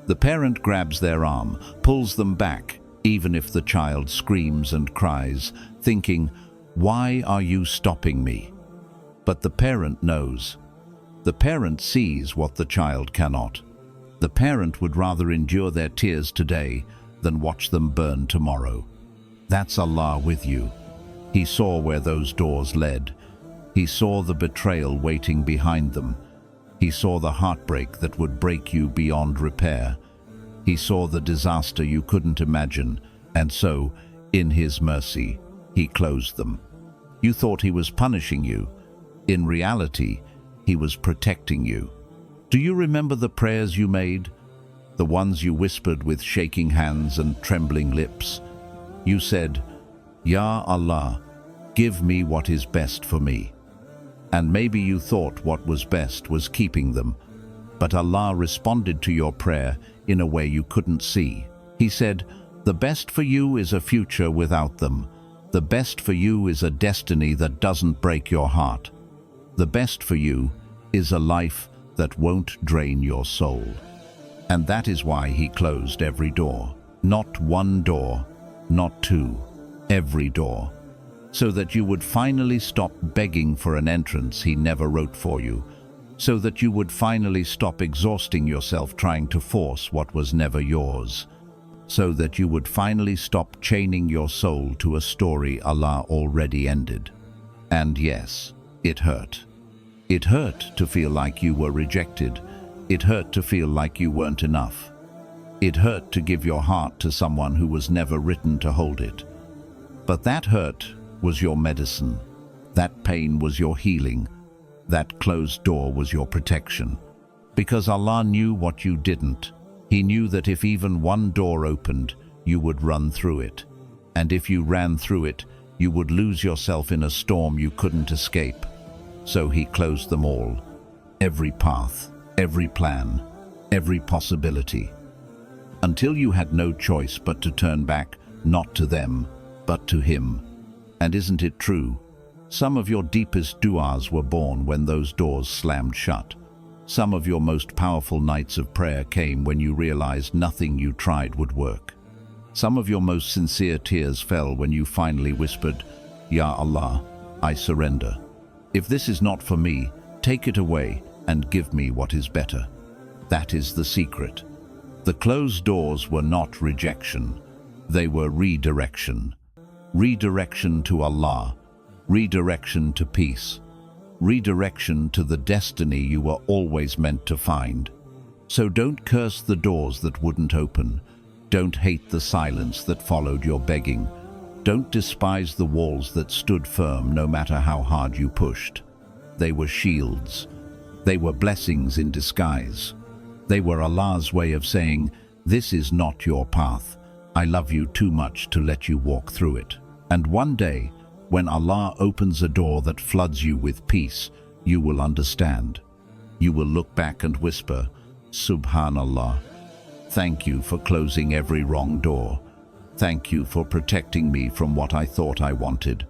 The parent grabs their arm, pulls them back, even if the child screams and cries, thinking, "Why are you stopping me?" But the parent knows. The parent sees what the child cannot. The parent would rather endure their tears today than watch them burn tomorrow. That's Allah with you. He saw where those doors led. He saw the betrayal waiting behind them. He saw the heartbreak that would break you beyond repair. He saw the disaster you couldn't imagine, and so, in His mercy, He closed them. You thought He was punishing you. In reality, He was protecting you. Do you remember the prayers you made? The ones you whispered with shaking hands and trembling lips? You said, "Ya Allah, give me what is best for me." And maybe you thought what was best was keeping them, but Allah responded to your prayer in a way you couldn't see. He said, "The best for you is a future without them. The best for you is a destiny that doesn't break your heart. The best for you is a life that won't drain your soul." And that is why He closed every door. Not one door, not two, every door. So that you would finally stop begging for an entrance He never wrote for you. So that you would finally stop exhausting yourself trying to force what was never yours. So that you would finally stop chaining your soul to a story Allah already ended. And yes, it hurt. It hurt to feel like you were rejected. It hurt to feel like you weren't enough. It hurt to give your heart to someone who was never written to hold it. But that hurt was your medicine. That pain was your healing. That closed door was your protection. Because Allah knew what you didn't. He knew that if even one door opened, you would run through it. And if you ran through it, you would lose yourself in a storm you couldn't escape. So He closed them all. Every path, every plan, every possibility. Until you had no choice but to turn back, not to them, but to Him. And isn't it true? Some of your deepest du'as were born when those doors slammed shut. Some of your most powerful nights of prayer came when you realized nothing you tried would work. Some of your most sincere tears fell when you finally whispered, "Ya Allah, I surrender. If this is not for me, take it away and give me what is better." That is the secret. The closed doors were not rejection. They were redirection. Redirection to Allah. Redirection to peace. Redirection to the destiny you were always meant to find. So don't curse the doors that wouldn't open. Don't hate the silence that followed your begging. Don't despise the walls that stood firm no matter how hard you pushed. They were shields. They were blessings in disguise. They were Allah's way of saying, "This is not your path. I love you too much to let you walk through it." And one day, when Allah opens a door that floods you with peace, you will understand. You will look back and whisper, "Subhanallah. Thank you for closing every wrong door. Thank you for protecting me from what I thought I wanted.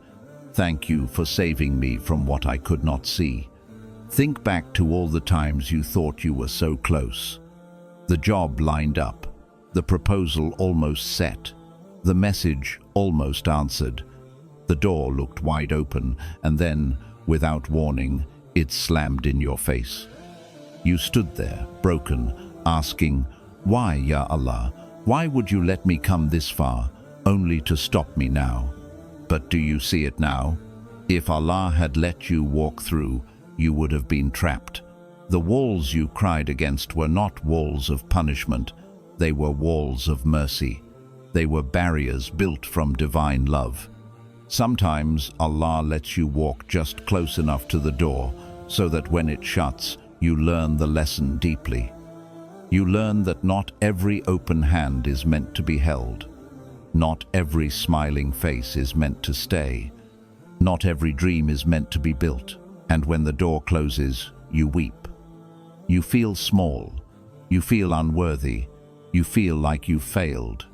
Thank you for saving me from what I could not see." Think back to all the times you thought you were so close. The job lined up. The proposal almost set. The message almost answered. The door looked wide open, and then, without warning, it slammed in your face. You stood there, broken, asking, "Why, Ya Allah? Why would you let me come this far, only to stop me now?" But do you see it now? If Allah had let you walk through, you would have been trapped. The walls you cried against were not walls of punishment. They were walls of mercy. They were barriers built from divine love. Sometimes Allah lets you walk just close enough to the door so that when it shuts, you learn the lesson deeply. You learn that not every open hand is meant to be held. Not every smiling face is meant to stay. Not every dream is meant to be built. And when the door closes, you weep. You feel small. You feel unworthy. You feel like you failed.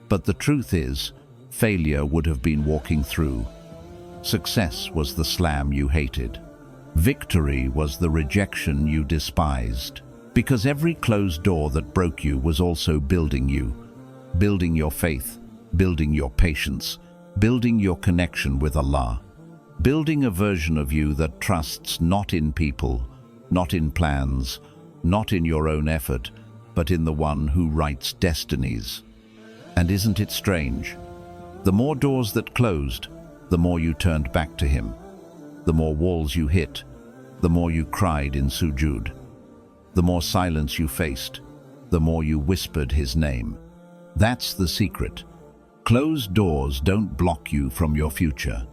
But the truth is, failure would have been walking through. Success was the slam you hated. Victory was the rejection you despised. Because every closed door that broke you was also building you. Building your faith, building your patience, building your connection with Allah. Building a version of you that trusts not in people, not in plans, not in your own effort, but in the one who writes destinies. And isn't it strange? The more doors that closed, the more you turned back to him. The more walls you hit, the more you cried in sujood. The more silence you faced, the more you whispered his name. That's the secret. Closed doors don't block you from your future.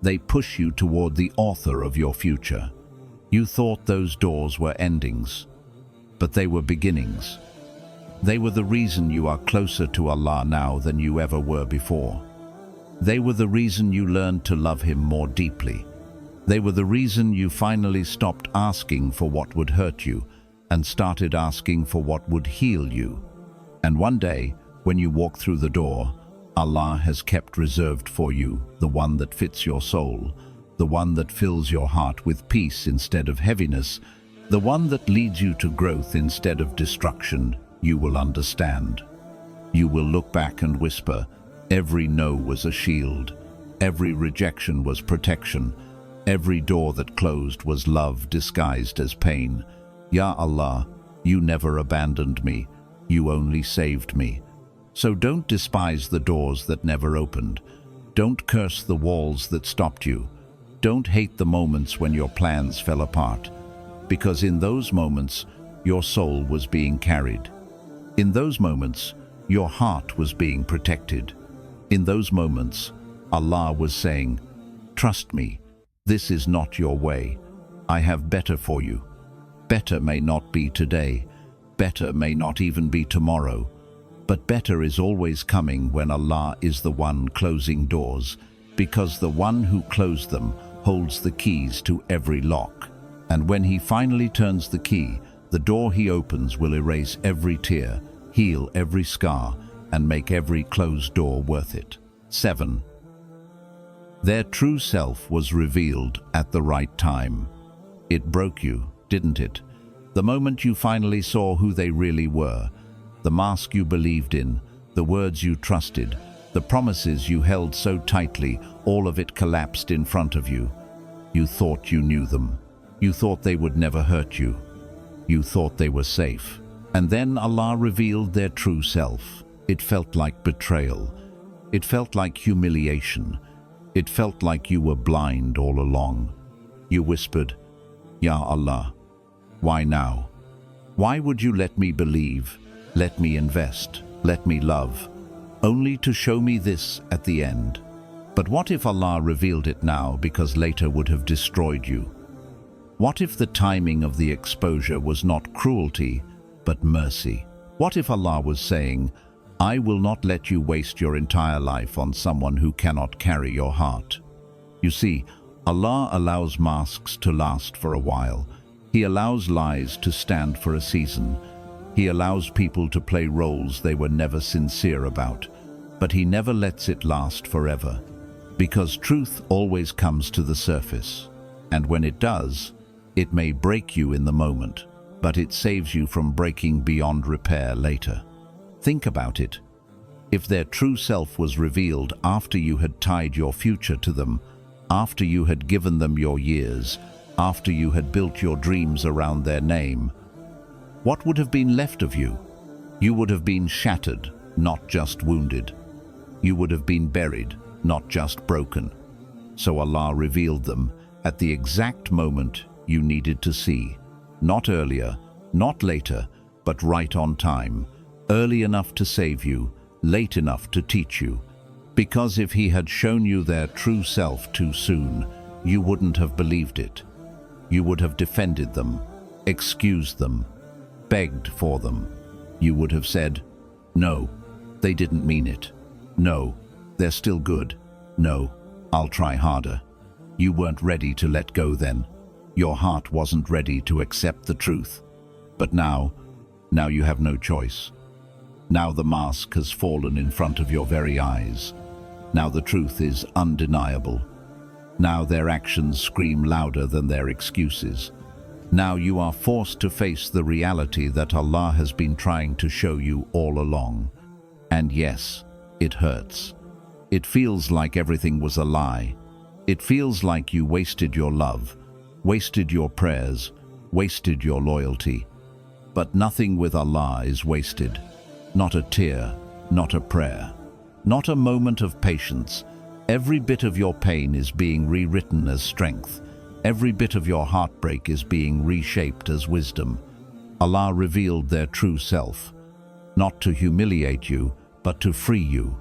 They push you toward the author of your future. You thought those doors were endings, but they were beginnings. They were the reason you are closer to Allah now than you ever were before. They were the reason you learned to love him more deeply. They were the reason you finally stopped asking for what would hurt you and started asking for what would heal you. And one day, when you walk through the door, Allah has kept reserved for you the one that fits your soul, the one that fills your heart with peace instead of heaviness, the one that leads you to growth instead of destruction. You will understand. You will look back and whisper, every no was a shield, every rejection was protection, every door that closed was love disguised as pain. Ya Allah, you never abandoned me, you only saved me. So don't despise the doors that never opened. Don't curse the walls that stopped you. Don't hate the moments when your plans fell apart, because in those moments, your soul was being carried. In those moments, your heart was being protected. In those moments, Allah was saying, trust me, this is not your way. I have better for you. Better may not be today. Better may not even be tomorrow. But better is always coming when Allah is the one closing doors, because the one who closed them holds the keys to every lock. And when he finally turns the key, the door he opens will erase every tear, heal every scar, and make every closed door worth it. 7. Their true self was revealed at the right time. It broke you, didn't it? The moment you finally saw who they really were, the mask you believed in, the words you trusted, the promises you held so tightly, all of it collapsed in front of you. You thought you knew them. You thought they would never hurt you. You thought they were safe. And then Allah revealed their true self. It felt like betrayal. It felt like humiliation. It felt like you were blind all along. You whispered, Ya Allah, why now? Why would you let me believe, let me invest, let me love, only to show me this at the end? But what if Allah revealed it now because later would have destroyed you? What if the timing of the exposure was not cruelty, but mercy? What if Allah was saying, I will not let you waste your entire life on someone who cannot carry your heart? You see, Allah allows masks to last for a while. He allows lies to stand for a season. He allows people to play roles they were never sincere about. But He never lets it last forever, because truth always comes to the surface. And when it does, it may break you in the moment, but it saves you from breaking beyond repair later. Think about it. If their true self was revealed after you had tied your future to them, after you had given them your years, after you had built your dreams around their name, what would have been left of you? You would have been shattered, not just wounded. You would have been buried, not just broken. So Allah revealed them at the exact moment you needed to see. Not earlier, not later, but right on time. Early enough to save you, late enough to teach you. Because if He had shown you their true self too soon, you wouldn't have believed it. You would have defended them. excused them, begged for them. You would have said, "No, they didn't mean it. No, they're still good. No, I'll try harder." You weren't ready to let go then. Your heart wasn't ready to accept the truth. But now you have no choice. Now the mask has fallen in front of your very eyes. Now the truth is undeniable. Now their actions scream louder than their excuses. Now you are forced to face the reality that Allah has been trying to show you all along. And yes, it hurts. It feels like everything was a lie. It feels like you wasted your love, wasted your prayers, wasted your loyalty. But nothing with Allah is wasted. Not a tear, not a prayer, not a moment of patience. Every bit of your pain is being rewritten as strength. Every bit of your heartbreak is being reshaped as wisdom. Allah revealed their true self, not to humiliate you, but to free you.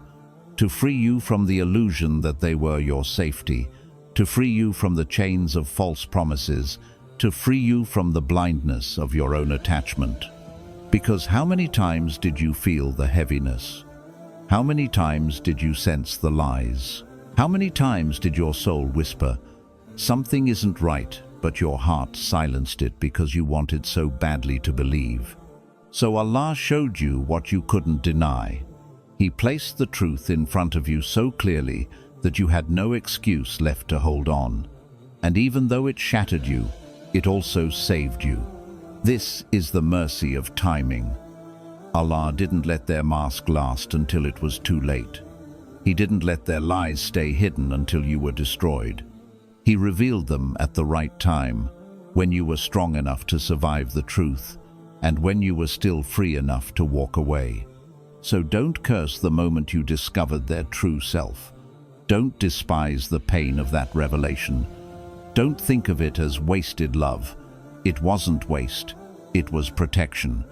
To free you from the illusion that they were your safety, to free you from the chains of false promises, to free you from the blindness of your own attachment. Because how many times did you feel the heaviness? How many times did you sense the lies? How many times did your soul whisper, "Something isn't right," but your heart silenced it because you wanted so badly to believe? So Allah showed you what you couldn't deny. He placed the truth in front of you so clearly that you had no excuse left to hold on. And even though it shattered you, it also saved you. This is the mercy of timing. Allah didn't let their mask last until it was too late. He didn't let their lies stay hidden until you were destroyed. He revealed them at the right time, when you were strong enough to survive the truth, and when you were still free enough to walk away. So don't curse the moment you discovered their true self. Don't despise the pain of that revelation. Don't think of it as wasted love. It wasn't waste. It was protection.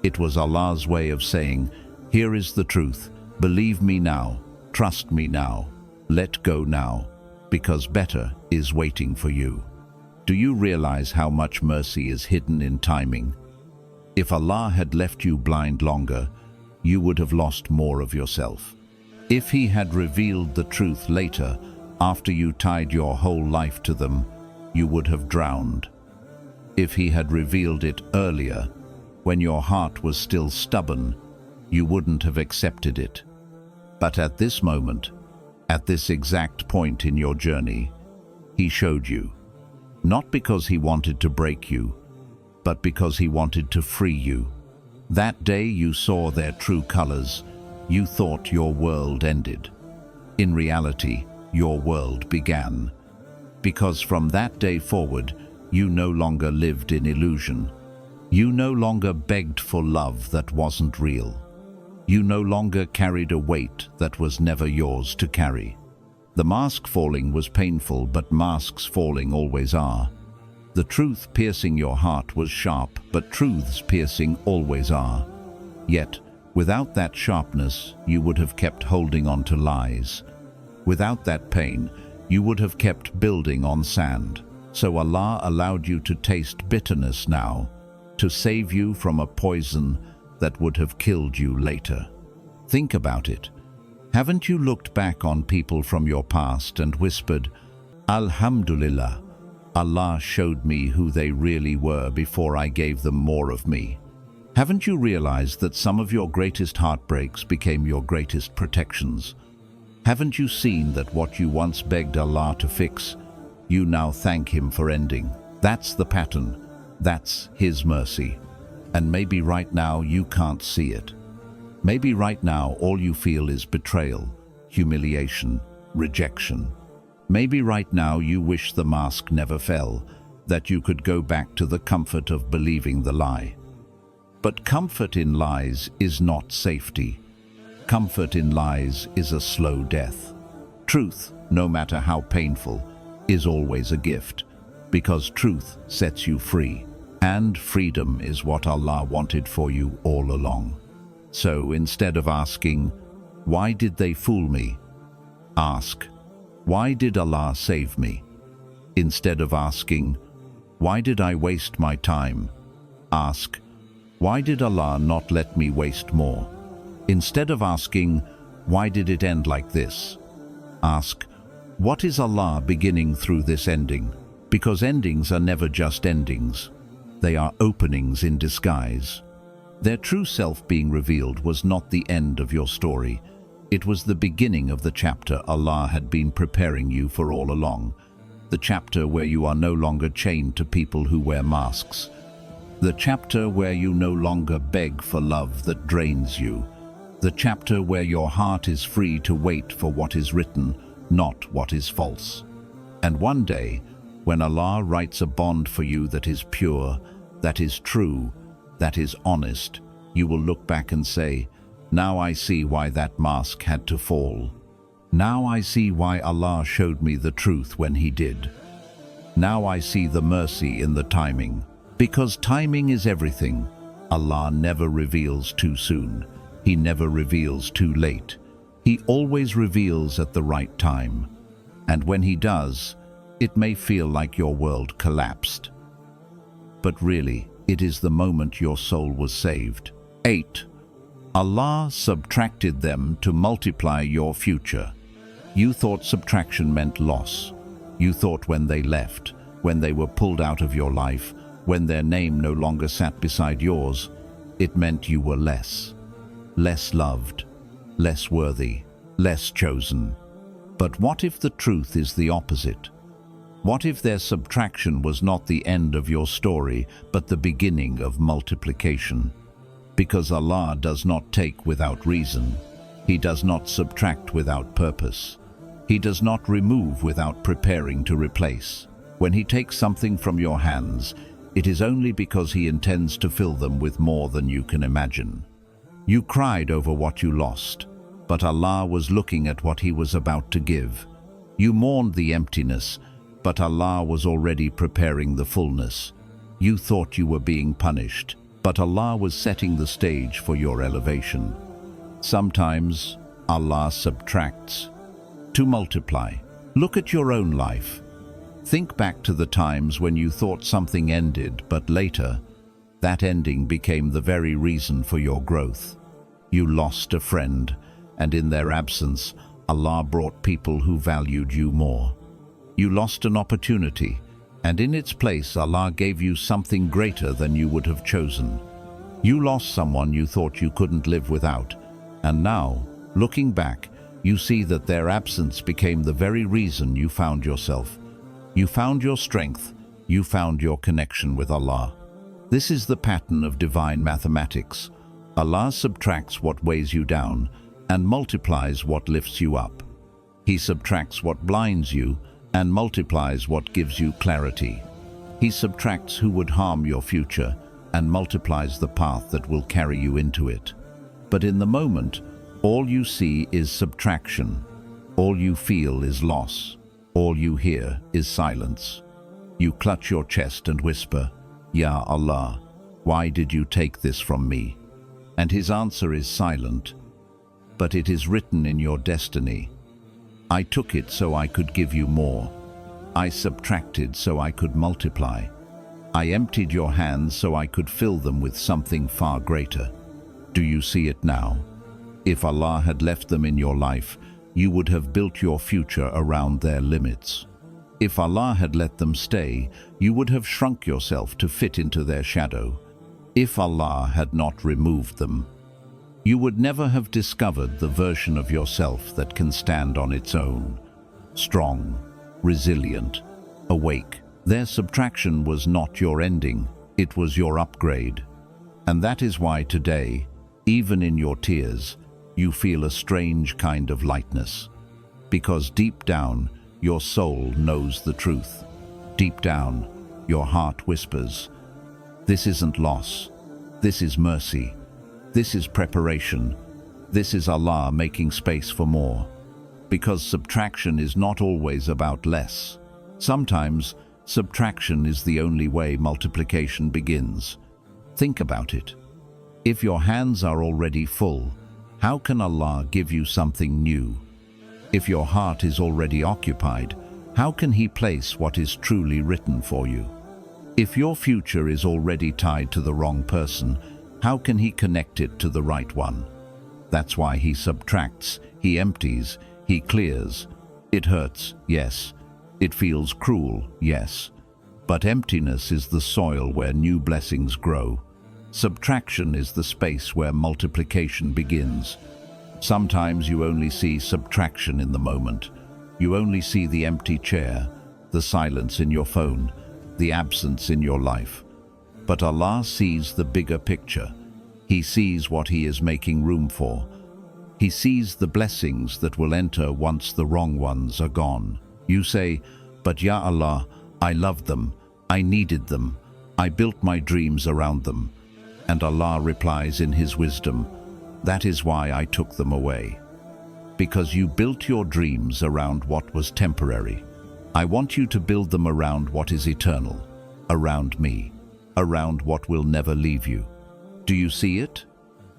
It was Allah's way of saying, "Here is the truth. Believe me now. Trust me now. Let go now, because better is waiting for you." Do you realize how much mercy is hidden in timing? If Allah had left you blind longer, you would have lost more of yourself. If He had revealed the truth later, after you tied your whole life to them, you would have drowned. If He had revealed it earlier, when your heart was still stubborn, you wouldn't have accepted it. But at this moment, at this exact point in your journey, He showed you. Not because He wanted to break you, but because He wanted to free you. That day you saw their true colors, you thought your world ended. In reality, your world began. Because from that day forward, you no longer lived in illusion. You no longer begged for love that wasn't real. You no longer carried a weight that was never yours to carry. The mask falling was painful, but masks falling always are. The truth piercing your heart was sharp, but truths piercing always are. Yet, without that sharpness, you would have kept holding on to lies. Without that pain, you would have kept building on sand. So Allah allowed you to taste bitterness now, to save you from a poison that would have killed you later. Think about it. Haven't you looked back on people from your past and whispered, "Alhamdulillah, Allah showed me who they really were before I gave them more of me"? Haven't you realized that some of your greatest heartbreaks became your greatest protections? Haven't you seen that what you once begged Allah to fix, you now thank Him for ending? That's the pattern. That's His mercy. And maybe right now you can't see it. Maybe right now all you feel is betrayal, humiliation, rejection. Maybe right now you wish the mask never fell, that you could go back to the comfort of believing the lie. But comfort in lies is not safety. Comfort in lies is a slow death. Truth, no matter how painful, is always a gift, because truth sets you free. And freedom is what Allah wanted for you all along. So instead of asking, "Why did they fool me?" ask, "Why did Allah save me?" Instead of asking, Why did I waste my time? Ask, why did Allah not let me waste more? Instead of asking, why did it end like this? Ask, what is Allah beginning through this ending? Because endings are never just endings. They are openings in disguise. Their true self being revealed was not the end of your story. It was the beginning of the chapter Allah had been preparing you for all along. The chapter where you are no longer chained to people who wear masks. The chapter where you no longer beg for love that drains you. The chapter where your heart is free to wait for what is written, not what is false. And one day, when Allah writes a bond for you that is pure, that is true, that is honest, you will look back and say, now I see why that mask had to fall. Now I see why Allah showed me the truth when He did. Now I see the mercy in the timing. Because timing is everything. Allah never reveals too soon. He never reveals too late. He always reveals at the right time. And when He does, it may feel like your world collapsed. But really, it is the moment your soul was saved. 8. Allah subtracted them to multiply your future. You thought subtraction meant loss. You thought when they left, when they were pulled out of your life, when their name no longer sat beside yours, it meant you were less loved, less worthy, less chosen. But what if the truth is the opposite? What if their subtraction was not the end of your story, but the beginning of multiplication? Because Allah does not take without reason. He does not subtract without purpose. He does not remove without preparing to replace. When He takes something from your hands, it is only because He intends to fill them with more than you can imagine. You cried over what you lost, but Allah was looking at what He was about to give. You mourned the emptiness, but Allah was already preparing the fullness. You thought you were being punished, but Allah was setting the stage for your elevation. Sometimes Allah subtracts to multiply. Look at your own life. Think back to the times when you thought something ended, but later, that ending became the very reason for your growth. You lost a friend, and in their absence, Allah brought people who valued you more. You lost an opportunity, and in its place, Allah gave you something greater than you would have chosen. You lost someone you thought you couldn't live without, and now, looking back, you see that their absence became the very reason you found yourself. You found your strength, you found your connection with Allah. This is the pattern of divine mathematics. Allah subtracts what weighs you down and multiplies what lifts you up. He subtracts what blinds you and multiplies what gives you clarity. He subtracts who would harm your future and multiplies the path that will carry you into it. But in the moment, all you see is subtraction. All you feel is loss. All you hear is silence. You clutch your chest and whisper, Ya Allah, why did you take this from me? And His answer is silent, but it is written in your destiny. I took it so I could give you more. I subtracted so I could multiply. I emptied your hands so I could fill them with something far greater. Do you see it now? If Allah had left them in your life, you would have built your future around their limits. If Allah had let them stay, you would have shrunk yourself to fit into their shadow. If Allah had not removed them, you would never have discovered the version of yourself that can stand on its own. Strong, resilient, awake. Their subtraction was not your ending, it was your upgrade. And that is why today, even in your tears, you feel a strange kind of lightness. Because deep down, your soul knows the truth. Deep down, your heart whispers, this isn't loss, this is mercy, this is preparation, this is Allah making space for more. Because subtraction is not always about less. Sometimes, subtraction is the only way multiplication begins. Think about it. If your hands are already full, how can Allah give you something new? If your heart is already occupied, how can He place what is truly written for you? If your future is already tied to the wrong person, how can He connect it to the right one? That's why He subtracts, He empties, He clears. It hurts, yes. It feels cruel, yes. But emptiness is the soil where new blessings grow. Subtraction is the space where multiplication begins. Sometimes you only see subtraction in the moment. You only see the empty chair, the silence in your phone, the absence in your life. But Allah sees the bigger picture. He sees what He is making room for. He sees the blessings that will enter once the wrong ones are gone. You say, "But Ya Allah, I loved them, I needed them, I built my dreams around them." And Allah replies in His wisdom, "That is why I took them away. Because you built your dreams around what was temporary. I want you to build them around what is eternal, around me, around what will never leave you." Do you see it?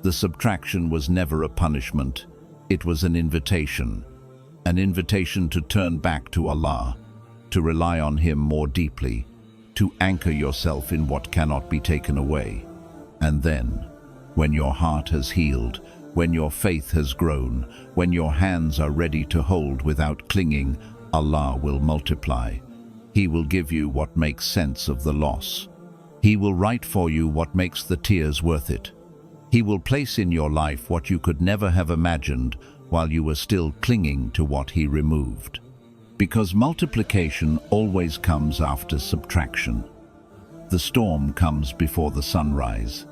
The subtraction was never a punishment. It was an invitation to turn back to Allah, to rely on Him more deeply, to anchor yourself in what cannot be taken away. And then, when your heart has healed, when your faith has grown, when your hands are ready to hold without clinging, Allah will multiply. He will give you what makes sense of the loss. He will write for you what makes the tears worth it. He will place in your life what you could never have imagined while you were still clinging to what He removed. Because multiplication always comes after subtraction. The storm comes before the sunrise.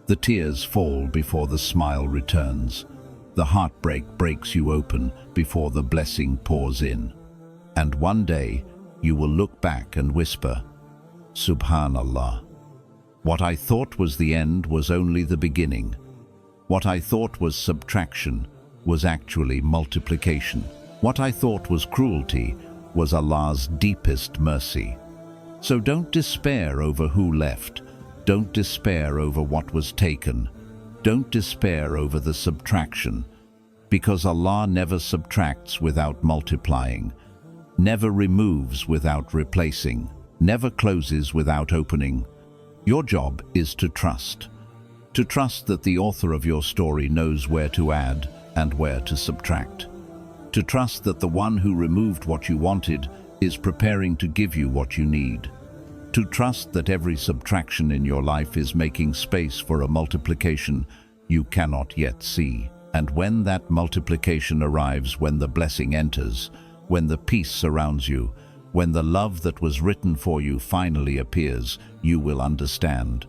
The tears fall before the smile returns. The heartbreak breaks you open before the blessing pours in. And one day, you will look back and whisper, "Subhanallah. What I thought was the end was only the beginning. What I thought was subtraction was actually multiplication. What I thought was cruelty was Allah's deepest mercy." So don't despair over who left. Don't despair over what was taken. Don't despair over the subtraction, because Allah never subtracts without multiplying, never removes without replacing, never closes without opening. Your job is to trust that the author of your story knows where to add and where to subtract. To trust that the one who removed what you wanted is preparing to give you what you need. To trust that every subtraction in your life is making space for a multiplication you cannot yet see. And when that multiplication arrives, when the blessing enters, when the peace surrounds you, when the love that was written for you finally appears, you will understand.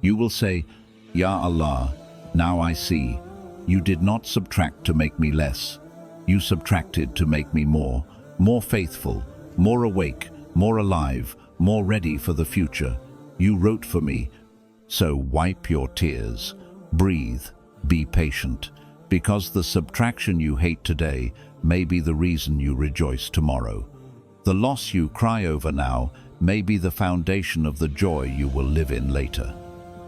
You will say, "Ya Allah, now I see. You did not subtract to make me less. You subtracted to make me more faithful, more awake, more alive, more ready for the future. You wrote for me." So wipe your tears, breathe, be patient, because the subtraction you hate today may be the reason you rejoice tomorrow. The loss you cry over now may be the foundation of the joy you will live in later.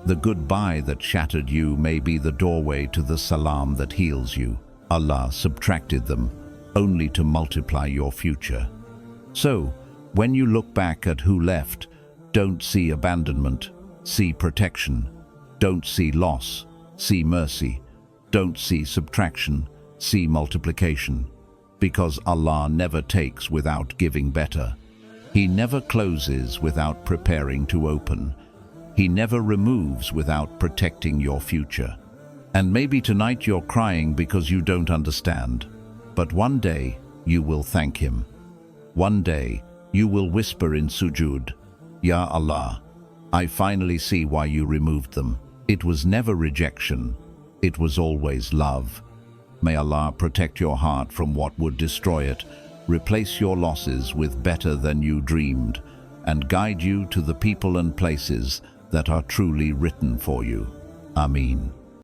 The goodbye that shattered you may be the doorway to the salam that heals you. Allah subtracted them only to multiply your future. So, when you look back at who left, don't see abandonment, see protection. Don't see loss, see mercy. Don't see subtraction, see multiplication. Because Allah never takes without giving better. He never closes without preparing to open. He never removes without protecting your future. And maybe tonight you're crying because you don't understand. But one day you will thank Him. One day you will whisper in sujood, "Ya Allah, I finally see why you removed them. It was never rejection. It was always love." May Allah protect your heart from what would destroy it, replace your losses with better than you dreamed, and guide you to the people and places that are truly written for you. Ameen.